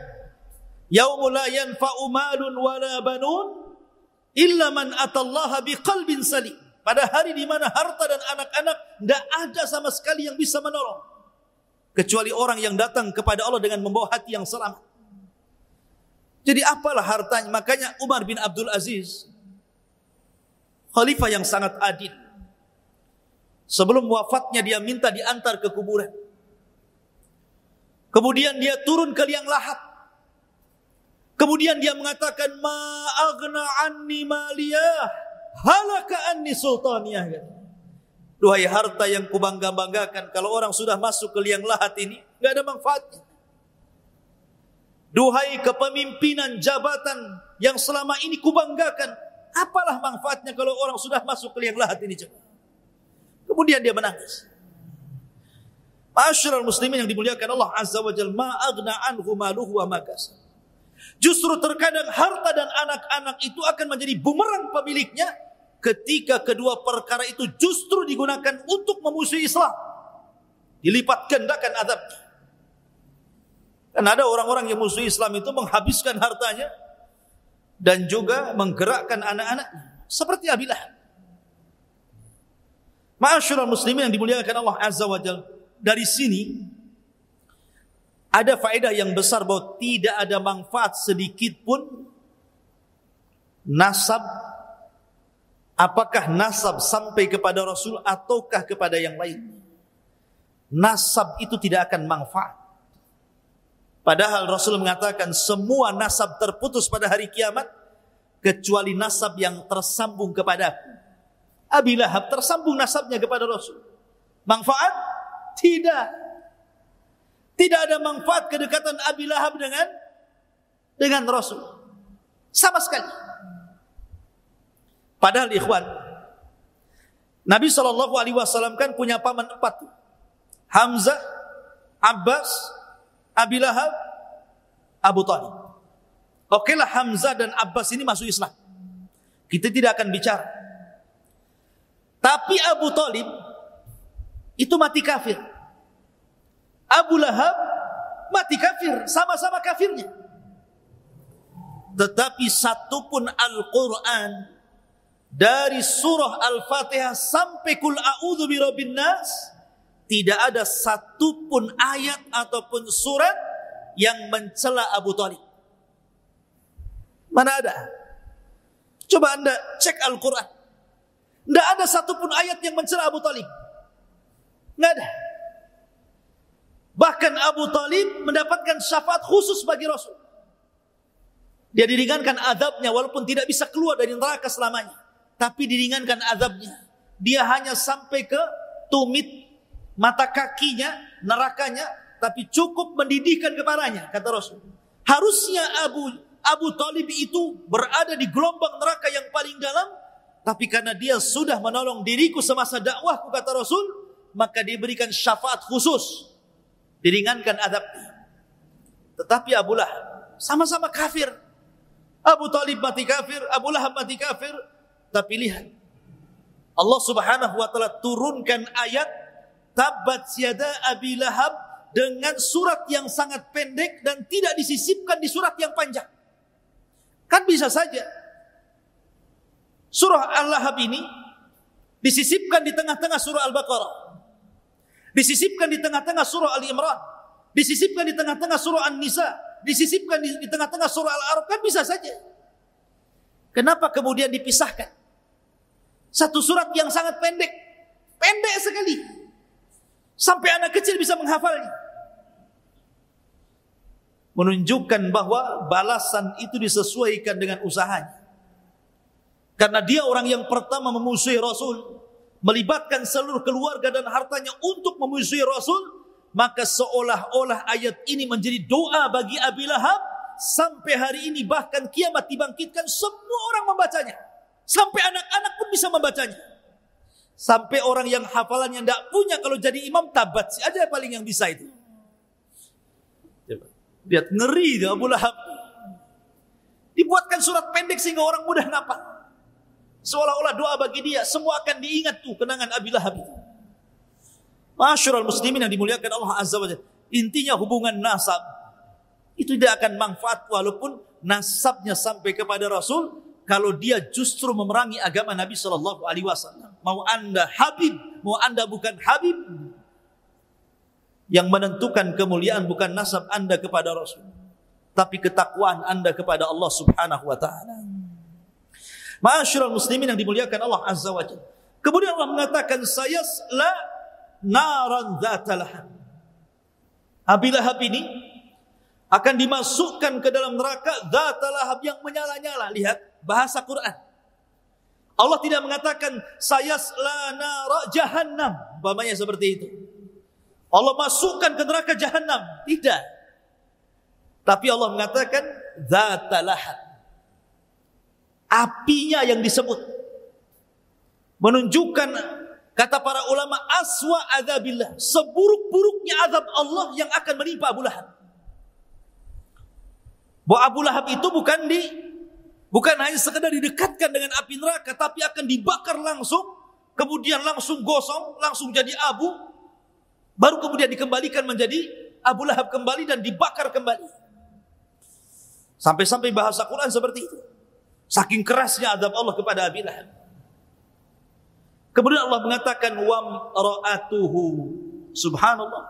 yaumul la yanfa'u malun wala banun illa man atallaha biqalbin salim. Pada hari di mana harta dan anak-anak enggak ada sama sekali yang bisa menolong, kecuali orang yang datang kepada Allah dengan membawa hati yang selamat. Jadi apalah hartanya? Makanya Umar bin Abdul Aziz, khalifah yang sangat adil, sebelum wafatnya dia minta diantar ke kuburan. Kemudian dia turun ke liang lahat. Kemudian dia mengatakan, ma aghna anni maliyah, halaka anni sultaniyah. Duhai harta yang kubangga-banggakan, kalau orang sudah masuk ke liang lahat ini, enggak ada manfaatnya. Duhai kepemimpinan jabatan yang selama ini kubanggakan, apalah manfaatnya kalau orang sudah masuk ke liang lahat ini? Kemudian dia menangis. Ma'asyiral muslimin yang dimuliakan Allah Azza wa Jalla, ma aghna anhu maluhu wa ma kasab. Justru terkadang harta dan anak-anak itu akan menjadi bumerang pemiliknya ketika kedua perkara itu justru digunakan untuk memusuhi Islam. Dilipat gandakan azabnya. Dan ada orang-orang yang musuh Islam itu menghabiskan hartanya dan juga menggerakkan anak-anaknya, seperti Abi Lahab. Ma'asyiral muslimin yang dimuliakan Allah Azza wa Jalla, dari sini ada faedah yang besar bahwa tidak ada manfaat sedikit pun nasab, apakah nasab sampai kepada Rasul ataukah kepada yang lain. Nasab itu tidak akan manfaat. Padahal Rasul mengatakan semua nasab terputus pada hari kiamat kecuali nasab yang tersambung kepada aku. Abi Lahab tersambung nasabnya kepada Rasul. Manfaat? Tidak. Tidak ada manfaat kedekatan Abi Lahab dengan Rasul. Sama sekali. Padahal ikhwan, Nabi SAW kan punya paman 4. Hamzah, Abbas, Abi Lahab, Abu Talib. Okelah Hamzah dan Abbas ini masuk Islam, kita tidak akan bicara. Tapi Abu Talib itu mati kafir. Abu Lahab mati kafir, sama-sama kafirnya. Tetapi satupun Al-Quran dari surah Al-Fatihah sampai Qul a'udzu birabbin nas, tidak ada satupun ayat ataupun surat yang mencela Abu Thalib. Mana ada? Coba Anda cek Al-Quran. Tidak ada satupun ayat yang mencela Abu Thalib. Tidak ada. Bahkan Abu Thalib mendapatkan syafaat khusus bagi Rasul. Dia diringankan azabnya walaupun tidak bisa keluar dari neraka selamanya. Tapi diringankan azabnya. Dia hanya sampai ke tumit mata kakinya, nerakanya, tapi cukup mendidihkan kepalanya, kata Rasul. Harusnya Abu Thalib itu berada di gelombang neraka yang paling dalam, tapi karena dia sudah menolong diriku semasa dakwahku, kata Rasul, maka diberikan syafaat khusus, diringankan azabnya. Tetapi Abu Lahab sama-sama kafir. Abu Thalib mati kafir, Abu Lahab mati kafir. Tapi lihat, Allah Subhanahu wa taala turunkan ayat Tabbat yada Abi Lahab dengan surat yang sangat pendek dan tidak disisipkan di surat yang panjang. Kan bisa saja surah Al-Lahab ini disisipkan di tengah-tengah surah Al-Baqarah, disisipkan di tengah-tengah surah Al-Imran, disisipkan di tengah-tengah surah An-Nisa, disisipkan di tengah-tengah surah Al-A'raf, kan bisa saja. Kenapa kemudian dipisahkan? Satu surat yang sangat pendek, pendek sekali, sampai anak kecil bisa menghafalnya. Menunjukkan bahwa balasan itu disesuaikan dengan usahanya. Karena dia orang yang pertama memusuhi Rasul, melibatkan seluruh keluarga dan hartanya untuk memusuhi Rasul, maka seolah-olah ayat ini menjadi doa bagi Abi Lahab. Sampai hari ini bahkan kiamat dibangkitkan, semua orang membacanya. Sampai anak-anak pun bisa membacanya. Sampai orang yang hafalannya tidak punya, kalau jadi imam tabat aja paling yang bisa itu. Lihat, ngeri dia Abu Lahab. Dibuatkan surat pendek sehingga orang mudah ngapal. Seolah-olah doa bagi dia, semua akan diingat tuh kenangan Abi Lahab itu. Masyarul muslimin yang dimuliakan Allah Azza wa Jalla. Intinya hubungan nasab itu tidak akan manfaat walaupun nasabnya sampai kepada Rasul, kalau dia justru memerangi agama Nabi Sallallahu Alaihi Wasallam. Mau anda Habib, mau anda bukan Habib, yang menentukan kemuliaan bukan nasab anda kepada Rasul, tapi ketakwaan anda kepada Allah Subhanahu Wa Taala. Ma'asyiral muslimin yang dimuliakan Allah Azza wa Jalla. Kemudian Allah mengatakan, sayasla naran dzata lahab. Abi Lahab ini akan dimasukkan ke dalam neraka dzata lahab yang menyala-nyala. Lihat bahasa Quran. Allah tidak mengatakan sayasla nara jahannam, umpamanya seperti itu. Allah masukkan ke neraka jahannam, tidak. Tapi Allah mengatakan dzata lahab. Apinya yang disebut menunjukkan, kata para ulama, aswa adzabillah, seburuk-buruknya azab Allah yang akan menimpa Abu Lahab. Bahwa Abu Lahab itu bukan hanya sekedar didekatkan dengan api neraka, tapi akan dibakar langsung, kemudian langsung gosong, langsung jadi abu, baru kemudian dikembalikan menjadi Abu Lahab kembali dan dibakar kembali. Sampai-sampai bahasa Quran seperti itu. Saking kerasnya azab Allah kepada Abi Lahab. Kemudian Allah mengatakan wa ra'atuhu. Subhanallah.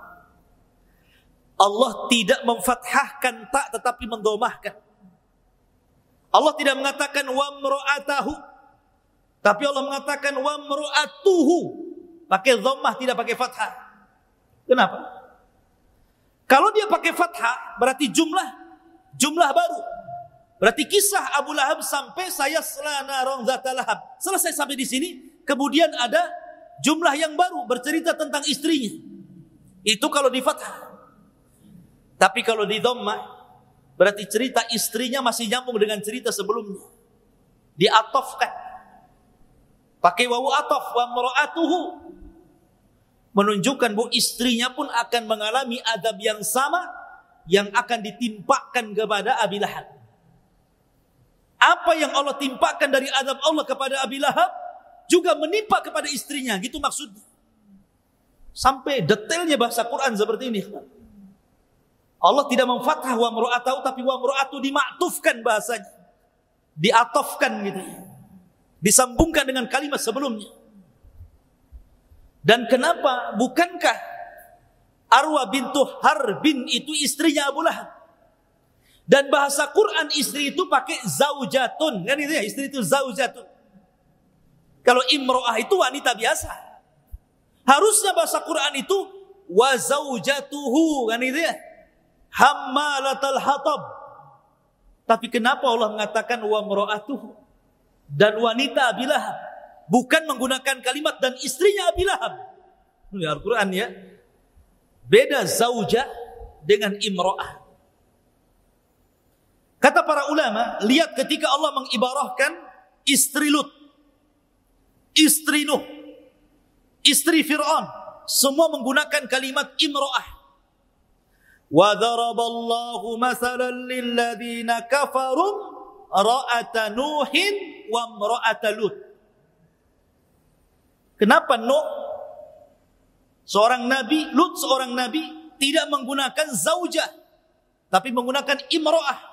Allah tidak memfathahkan tak tetapi mendomahkan. Allah tidak mengatakan wa mra'atahu, tapi Allah mengatakan wa mra'atuhu. Pakai dhammah, tidak pakai fathah. Kenapa? Kalau dia pakai fathah berarti jumlah baru. Berarti kisah Abu Lahab sampai sayasla naran dzata lahab selesai sampai di sini. Kemudian ada jumlah yang baru bercerita tentang istrinya. Itu kalau di fathah. Tapi kalau di dhammah berarti cerita istrinya masih nyambung dengan cerita sebelumnya. Diatofkan. Pakai wawu atof wa mar'atuhu. Menunjukkan bahwa istrinya pun akan mengalami adab yang sama yang akan ditimpakan kepada Abi Lahab. Apa yang Allah timpakan dari azab Allah kepada Abi Lahab juga menimpa kepada istrinya, gitu maksudnya. Sampai detailnya bahasa Quran seperti ini. Allah tidak memfathah wa mra'atahu, tapi wa mra'atu dimaktufkan bahasanya. Diatofkan gitu. Disambungkan dengan kalimat sebelumnya. Dan kenapa? Bukankah Arwa bintu Harbin itu istrinya Abu Lahab? Dan bahasa Quran istri itu pakai zaujatun. Kan itu ya, istri itu zaujatun. Kalau imro'ah itu wanita biasa. Harusnya bahasa Quran itu wa zaujatuhu. Kan itu ya. Hammalatal hatab. Tapi kenapa Allah mengatakan wa mra'atuhu dan wanita Abi Lahab, bukan menggunakan kalimat dan istrinya Abi Lahab? Ini Al-Quran ya. Beda zauja dengan imro'ah. Kata para ulama, lihat ketika Allah mengibarahkan istri Lut, istri Nuh, istri Fir'aun, semua menggunakan kalimat imro'ah. Wa daraballahu masalan lilladzina kafaru ra'ata Nuhin wa imra'ata Lut. Kenapa Nuh seorang nabi, Lut seorang nabi tidak menggunakan zaujah tapi menggunakan imro'ah?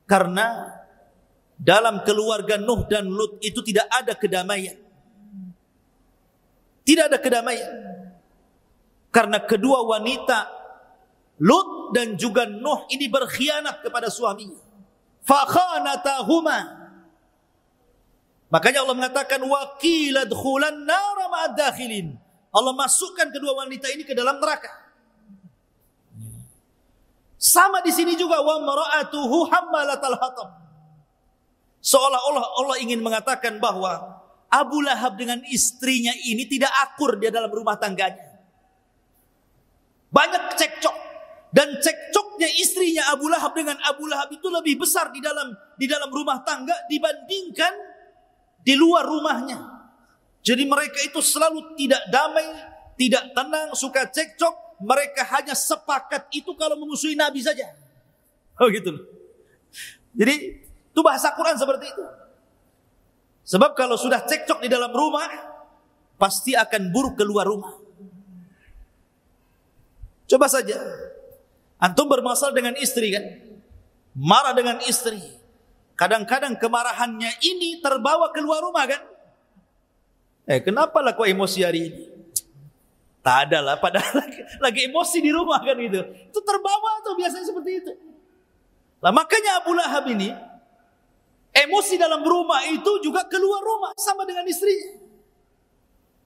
Karena dalam keluarga Nuh dan Lut itu tidak ada kedamaian. Tidak ada kedamaian. Karena kedua wanita Lut dan juga Nuh ini berkhianat kepada suaminya. Fakhanatahuma. Makanya Allah mengatakan wa qila dkhulan nar ma'ad dakhilin. Allah masukkan kedua wanita ini ke dalam neraka. Sama di sini juga wa mara'atuhu hammalatal hatab. Seolah-olah Allah ingin mengatakan bahwa Abu Lahab dengan istrinya ini tidak akur di dalam rumah tangganya. Banyak cekcok. Dan cekcoknya istrinya Abu Lahab dengan Abu Lahab itu lebih besar di dalam rumah tangga dibandingkan di luar rumahnya. Jadi mereka itu selalu tidak damai, tidak tenang, suka cekcok. Mereka hanya sepakat itu kalau memusuhi Nabi saja. Oh gitu. Jadi itu bahasa Quran seperti itu. Sebab kalau sudah cekcok di dalam rumah, pasti akan buruk keluar rumah. Coba saja. Antum bermasalah dengan istri kan? Marah dengan istri. Kadang-kadang kemarahannya ini terbawa keluar rumah kan? Kenapa lah kau emosi hari ini? Tak ada lah, padahal lagi emosi di rumah kan gitu. Itu terbawa tuh biasanya seperti itu. Lah makanya Abu Lahab ini emosi dalam rumah itu juga keluar rumah sama dengan istrinya.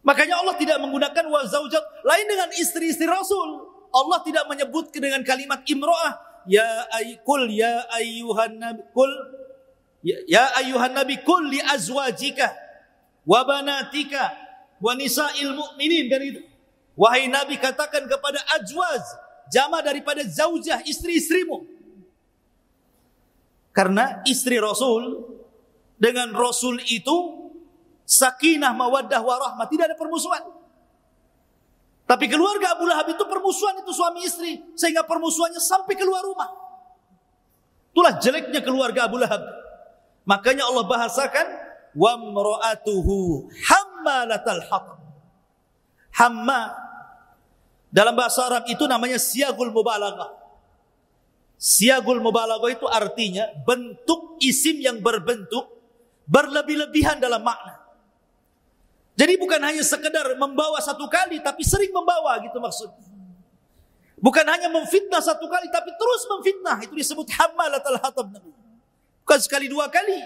Makanya Allah tidak menggunakan wa zaujat lain dengan istri-istri Rasul. Allah tidak menyebut dengan kalimat imro'ah. Ya ayyuhan nabi kul li azwajika wa banatika wa nisa'il mu'minin. Dan itu, wahai Nabi katakan kepada azwaj, jama daripada zaujah, istri-istrimu. Karena istri Rasul dengan Rasul itu sakinah, mawaddah, warahmah, tidak ada permusuhan. Tapi keluarga Abu Lahab itu permusuhan, itu suami istri, sehingga permusuhannya sampai keluar rumah. Itulah jeleknya keluarga Abu Lahab. Makanya Allah bahasakan wa mra'atuhu hammalatal hatab. Hamma dalam bahasa Arab itu namanya siyagul mubalaghah. Siyagul mubalaghah itu artinya bentuk isim yang berbentuk berlebih-lebihan dalam makna. Jadi bukan hanya sekedar membawa satu kali, tapi sering membawa gitu maksudnya. Bukan hanya memfitnah satu kali, tapi terus memfitnah. Itu disebut hammalatal hatab. Bukan sekali dua kali,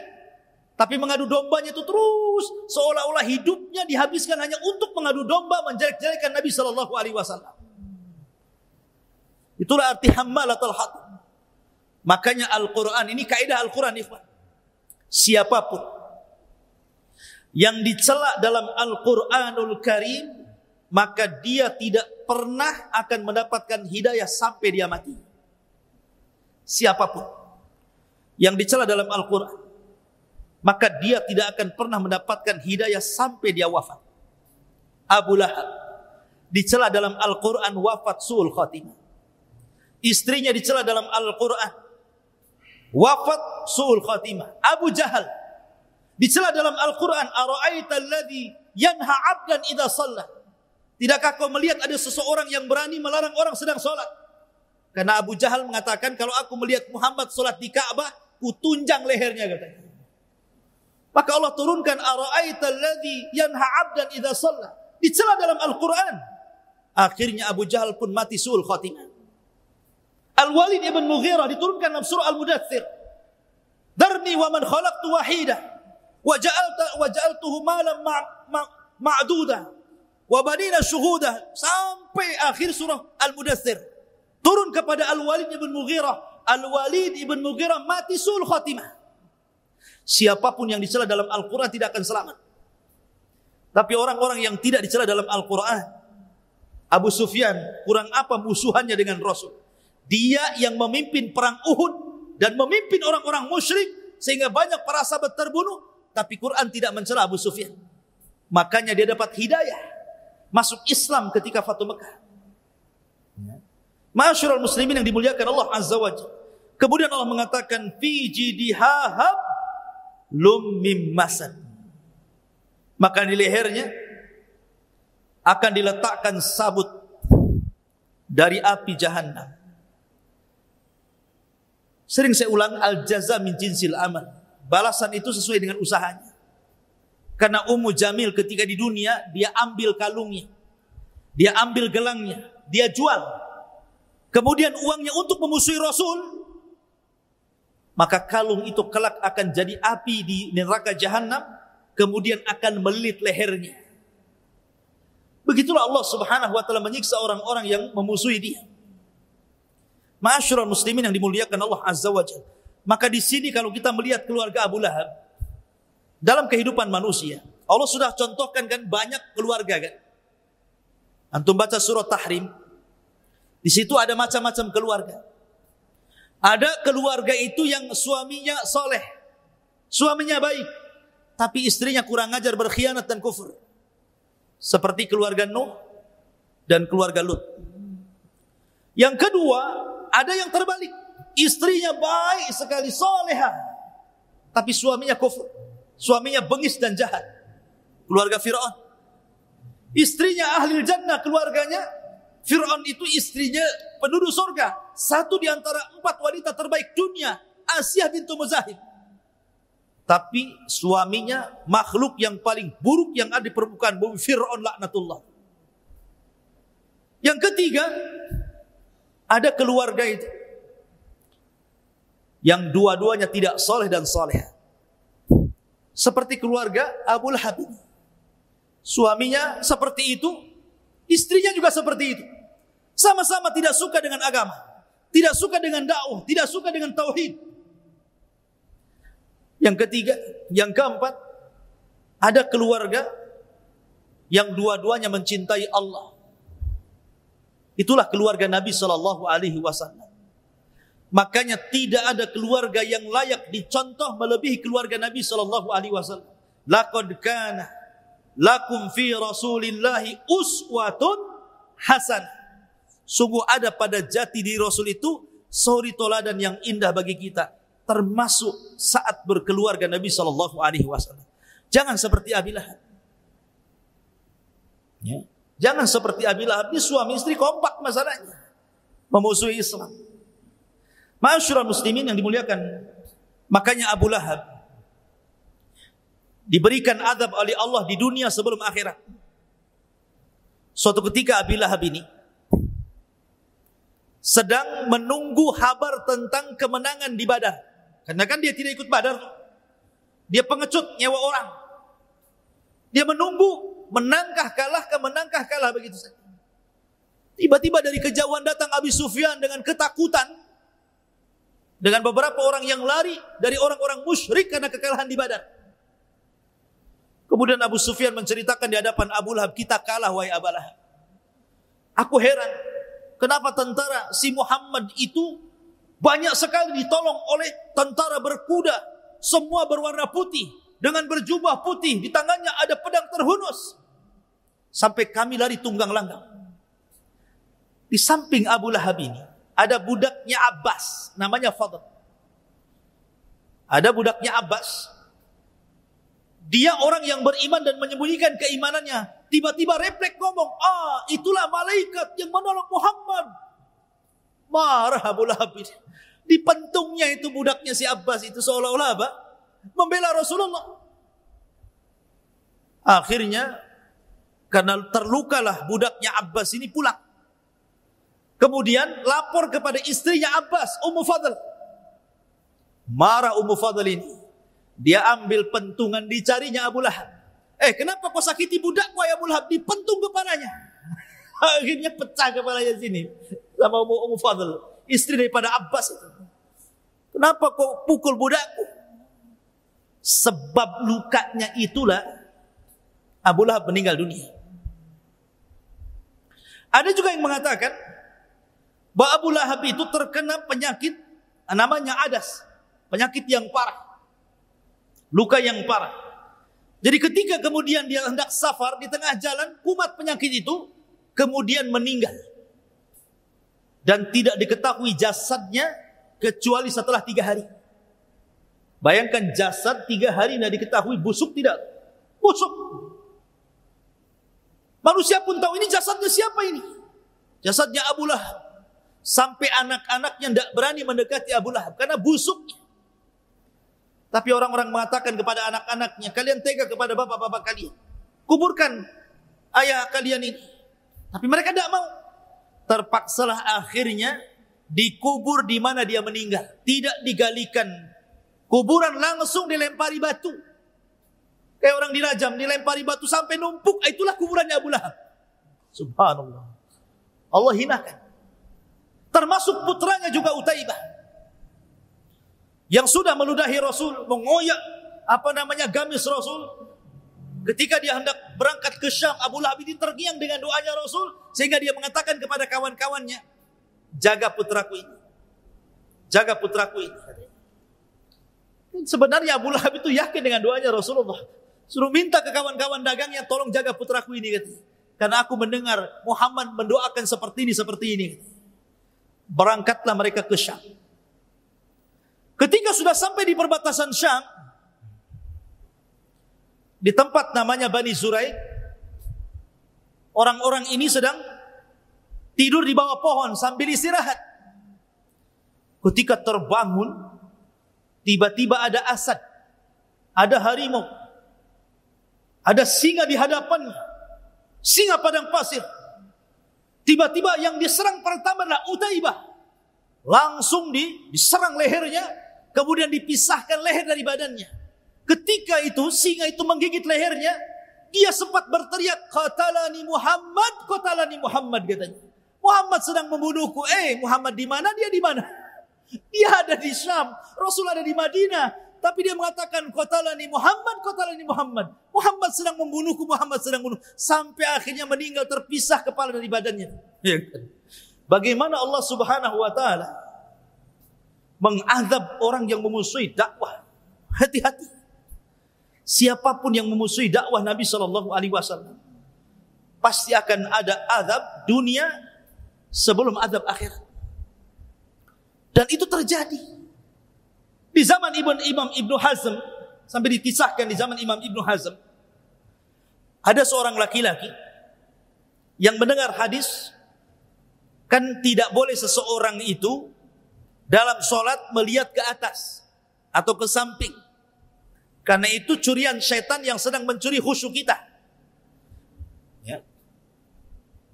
tapi mengadu dombanya itu terus. Seolah-olah hidupnya dihabiskan hanya untuk mengadu domba, menjelek-jelekan Nabi SAW. Itulah arti hammalatal hatab. Makanya Al-Quran, ini kaidah Al-Quran, siapapun yang dicela dalam Al-Quranul Karim, maka dia tidak pernah akan mendapatkan hidayah sampai dia mati. Siapapun yang dicela dalam Al-Quran, maka dia tidak akan pernah mendapatkan hidayah sampai dia wafat. Abu Lahab dicela dalam Al-Quran wafat su'ul khatimah. Istrinya dicela dalam Al-Quran wafat su'ul khatimah. Abu Jahal dicela dalam Al-Quran, ara'aita alladhi yanha 'abdan idza shalla. Tidakkah kau melihat ada seseorang yang berani melarang orang sedang sholat? Karena Abu Jahal mengatakan, kalau aku melihat Muhammad sholat di Ka'bah, ku tunjang lehernya, katanya. Maka Allah turunkan, ara'aita alladhi yanha 'abdan idza shalla. Dicela dalam Al-Quran. Akhirnya Abu Jahal pun mati su'ul khatimah. Al-Walid ibn Mughirah diturunkan dalam surah Al-Mudaththir. Darni wa man khalaqtu wahida wa ja'altuhu malan ma'duda wa banina syuhuda, sampai akhir surah Al-Mudaththir. Turun kepada Al-Walid ibn Mughirah. Al-Walid ibn Mughirah mati su'ul khatimah. Siapapun yang dicela dalam Al-Quran tidak akan selamat. Tapi orang-orang yang tidak dicela dalam Al-Quran, Abu Sufyan, kurang apa musuhannya dengan Rasul? Dia yang memimpin perang Uhud dan memimpin orang-orang musyrik sehingga banyak para sahabat terbunuh, tapi Quran tidak mencela Abu Sufyan. Makanya dia dapat hidayah, masuk Islam ketika Fatu Mekah. Ma'asyiral muslimin yang dimuliakan Allah Azza wa Jalla. Kemudian Allah mengatakan, fi jidihahab lum mim masad. Maka di lehernya akan diletakkan sabut dari api Jahannam. Sering saya ulang, al-jaza min jinsil amal. Balasan itu sesuai dengan usahanya. Karena Ummu Jamil ketika di dunia, dia ambil kalungnya, dia ambil gelangnya, dia jual. Kemudian uangnya untuk memusuhi Rasul. Maka kalung itu kelak akan jadi api di neraka Jahannam, kemudian akan melilit lehernya. Begitulah Allah Subhanahu wa taala menyiksa orang-orang yang memusuhi dia. Ma'asyiral muslimin yang dimuliakan Allah Azza wa Jalla. Maka di sini kalau kita melihat keluarga Abu Lahab dalam kehidupan manusia, Allah sudah contohkan kan banyak keluarga kan. Antum baca surah Tahrim, di situ ada macam-macam keluarga. Ada keluarga itu yang suaminya soleh, suaminya baik, tapi istrinya kurang ajar, berkhianat dan kufur. Seperti keluarga Nuh dan keluarga Lut. Yang kedua, ada yang terbalik. Istrinya baik sekali, solehah, tapi suaminya kufur, suaminya bengis dan jahat. Keluarga Fir'aun. Istrinya ahli jannah, keluarganya Fir'aun itu istrinya penduduk surga. Satu di antara 4 wanita terbaik dunia, Asyah bintu Muzahib. Tapi suaminya makhluk yang paling buruk yang ada di permukaan bumi, Fir'aun laknatullah. Yang ketiga, ada keluarga itu yang dua-duanya tidak soleh dan soleh. Seperti keluarga Abu Lahab. Suaminya seperti itu, istrinya juga seperti itu. Sama-sama tidak suka dengan agama, tidak suka dengan dakwah, tidak suka dengan tauhid. Yang ketiga, yang keempat, ada keluarga yang dua-duanya mencintai Allah. Itulah keluarga Nabi sallallahu alaihi wasallam. Makanya tidak ada keluarga yang layak dicontoh melebihi keluarga Nabi sallallahu alaihi wasallam. Laqad kana lakum fi Rasulillahi uswatun hasanah. Sungguh ada pada jati diri Rasul itu suri toladan yang indah bagi kita, termasuk saat berkeluarga Nabi sallallahu alaihi wasallam. Jangan seperti Abi Lahab. Ya. Jangan seperti Abi Lahab, ini suami istri kompak masalahnya, memusuhi Islam. Ma'asyiral muslimin yang dimuliakan, makanya Abu Lahab diberikan azab oleh Allah di dunia sebelum akhirat. Suatu ketika Abi Lahab ini sedang menunggu kabar tentang kemenangan di Badar. Karena kan dia tidak ikut Badar. Dia pengecut, nyewa orang. Dia menunggu, menangkah kalah begitu saja. Tiba-tiba dari kejauhan datang Abi Sufyan dengan ketakutan, dengan beberapa orang yang lari dari orang-orang musyrik karena kekalahan di Badar. Kemudian Abu Sufyan menceritakan di hadapan Abu Lahab, kita kalah wahai Abu Lahab. Aku heran, kenapa tentara si Muhammad itu banyak sekali ditolong oleh tentara berkuda, semua berwarna putih, dengan berjubah putih, di tangannya ada pedang terhunus. Sampai kami lari tunggang langgang. Di samping Abu Lahab ini ada budaknya Abbas, namanya Fadl. Ada budaknya Abbas. Dia orang yang beriman dan menyembunyikan keimanannya tiba-tiba refleks ngomong, itulah malaikat yang menolong Muhammad. Marah Abu Lahab ini. Dipentungnya itu budaknya si Abbas itu seolah-olah apa? Membela Rasulullah. Akhirnya karena terlukalah budaknya Abbas ini pulang. Kemudian lapor kepada istrinya Abbas, Ummu Fadl. Marah Ummu Fadl ini. Dia ambil pentungan, dicarinya Abu Lahab. Kenapa kau sakiti budakku ya Abu Lahab? Dipentung kepalanya. Akhirnya pecah kepalanya sini. Sama Ummu Fadl, istri daripada Abbas itu. Kenapa kau pukul budakku? Sebab lukanya itulah Abu Lahab meninggal dunia. Ada juga yang mengatakan bahwa Abu Lahab itu terkena penyakit namanya adas. Penyakit yang parah. Luka yang parah. Jadi ketika kemudian dia hendak safar di tengah jalan, kumat penyakit itu, kemudian meninggal. Dan tidak diketahui jasadnya kecuali setelah 3 hari. Bayangkan jasad 3 hari tidak diketahui busuk tidak? Busuk. Manusia pun tahu ini jasadnya siapa ini? Jasadnya Abu Lahab. Sampai anak-anaknya tidak berani mendekati Abu Lahab karena busuknya. Tapi orang-orang mengatakan kepada anak-anaknya, kalian tega kepada bapak-bapak kalian. Kuburkan ayah kalian ini. Tapi mereka tidak mau. Terpaksalah akhirnya dikubur di mana dia meninggal. Tidak digalikan kuburan, langsung dilempari batu. Kayak orang dirajam, dilempari batu sampai numpuk. Itulah kuburannya Abu Lahab. Subhanallah. Allah hinakan. Termasuk putranya juga Utaibah. Yang sudah meludahi Rasul, mengoyak gamis Rasul. Ketika dia hendak berangkat ke Syam, Abu Lahab ini terngiang dengan doanya Rasul, sehingga dia mengatakan kepada kawan-kawannya, jaga putraku ini. Jaga putraku ini. Sebenarnya Abu Lahab itu yakin dengan doanya Rasulullah. Suruh minta ke kawan-kawan dagangnya, tolong jaga putraku ini. Karena aku mendengar Muhammad mendoakan seperti ini. Berangkatlah mereka ke Syam. Ketika sudah sampai di perbatasan Syam, di tempat namanya Bani Zuraik, orang-orang ini sedang tidur di bawah pohon sambil istirahat. Ketika terbangun, tiba-tiba ada asad, ada harimau, ada singa di hadapannya, singa padang pasir. Tiba-tiba yang diserang pertama adalah Utaibah. Langsung diserang lehernya, kemudian dipisahkan leher dari badannya. Ketika itu singa itu menggigit lehernya, dia sempat berteriak, qatalani Muhammad katanya. Muhammad sedang membunuhku. Muhammad di mana? Dia di mana? Dia ada di Syam, Rasul ada di Madinah. Tapi dia mengatakan qatalani Muhammad. Muhammad sedang membunuhku, Muhammad sedang membunuh. Sampai akhirnya meninggal, terpisah kepala dari badannya. Bagaimana Allah Subhanahu wa taala mengazab orang yang memusuhi dakwah. Hati-hati. Siapapun yang memusuhi dakwah Nabi SAW, pasti akan ada azab dunia sebelum azab akhirat. Dan itu terjadi di zaman Imam Ibnu Hazm. Sampai dikisahkan di zaman Imam Ibnu Hazm, ada seorang laki-laki yang mendengar hadis, kan tidak boleh seseorang itu dalam sholat melihat ke atas atau ke samping. Karena itu curian syaitan yang sedang mencuri khusyuk kita. Ya.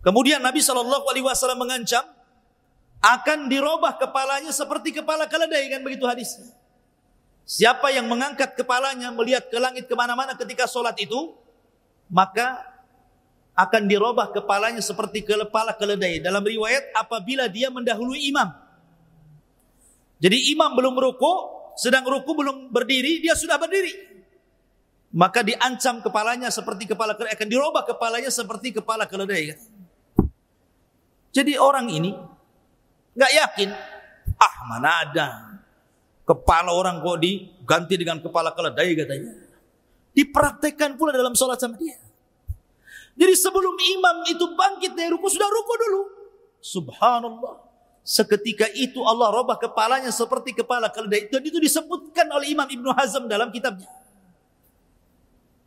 Kemudian Nabi SAW mengancam, akan dirubah kepalanya seperti kepala keledai, kan begitu hadisnya. Siapa yang mengangkat kepalanya melihat ke langit kemana-mana ketika sholat itu, maka akan dirubah kepalanya seperti kepala keledai. Dalam riwayat, apabila dia mendahului imam. Jadi imam belum ruku, sedang ruku belum berdiri, dia sudah berdiri. Maka diancam kepalanya seperti kepala keledai, akan dirubah kepalanya seperti kepala keledai. Jadi orang ini nggak yakin, mana ada kepala orang kok diganti dengan kepala keledai katanya. Dipraktekkan pula dalam sholat sama dia. Jadi sebelum imam itu bangkit dari ruku, sudah ruku dulu. Subhanallah. Seketika itu Allah robah kepalanya seperti kepala keledai. Dan itu disebutkan oleh Imam Ibnu Hazm dalam kitabnya.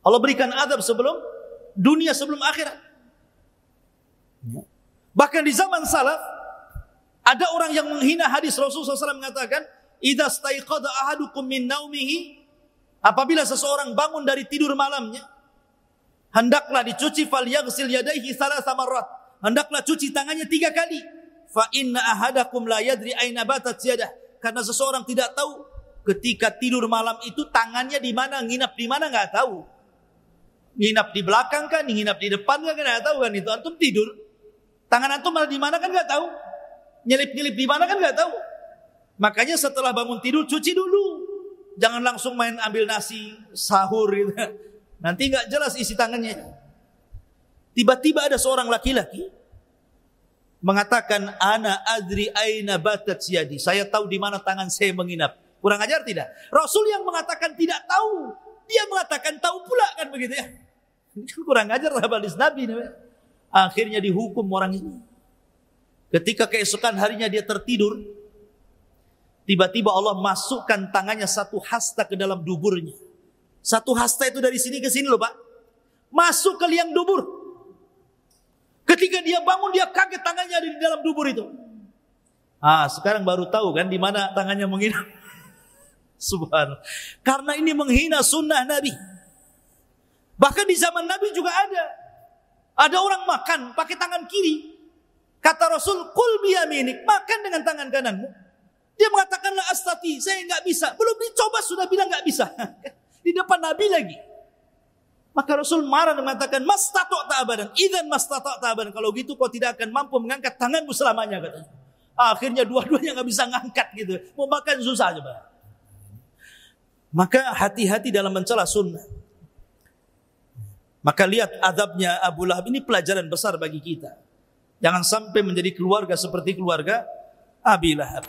Allah berikan azab sebelum dunia sebelum akhirat. Bahkan di zaman salaf ada orang yang menghina hadis Rasulullah SAW mengatakan, "Idza staiqadha ahadukum min naumihi," apabila seseorang bangun dari tidur malamnya, hendaklah dicuci falyaghsil yadayhi thalatha marrat. Hendaklah cuci tangannya 3 kali. Fa inna ahadakum la yadri aina batat yadah. Karena seseorang tidak tahu ketika tidur malam itu tangannya di mana, nginap di mana enggak tahu. Nginap di belakang kan, nginap di depan kan enggak tahu kan itu. Antum tidur, tangan antum malah di mana kan enggak tahu. Nyelip-nyelip di mana kan enggak tahu. Makanya setelah bangun tidur cuci dulu. Jangan langsung main ambil nasi, sahur gitu. Nanti enggak jelas isi tangannya. Tiba-tiba ada seorang laki-laki mengatakan, "Ana adri aina batat yadi." Saya tahu di mana tangan saya menginap. Kurang ajar tidak? Rasul yang mengatakan tidak tahu, dia mengatakan tahu pula kan begitu ya. Kurang ajar hadis Nabi. Akhirnya dihukum orang ini. Ketika keesokan harinya dia tertidur, tiba-tiba Allah masukkan tangannya satu hasta ke dalam duburnya. Satu hasta itu dari sini ke sini loh Pak. Masuk ke liang dubur. Ketika dia bangun dia kaget tangannya ada di dalam dubur itu. Sekarang baru tahu kan di mana tangannya menginap. Subhanallah. Karena ini menghina sunnah Nabi. Bahkan di zaman Nabi juga ada. Ada orang makan pakai tangan kiri. Kata Rasul, "Kul biyaminik," makan dengan tangan kananmu. Dia mengatakan, "La astati," saya enggak bisa. Belum dicoba sudah bilang enggak bisa. Di depan Nabi lagi. Maka Rasul marah dan mengatakan, "Mastata'ta abadan." Idzan mastata'ta abadan. Kalau gitu kau tidak akan mampu mengangkat tanganmu selamanya katanya. Akhirnya dua-duanya enggak bisa ngangkat gitu. Mau makan susah coba. Maka hati-hati dalam mencela sunnah. Maka lihat azabnya Abu Lahab ini pelajaran besar bagi kita. Jangan sampai menjadi keluarga seperti keluarga Abi Lahab.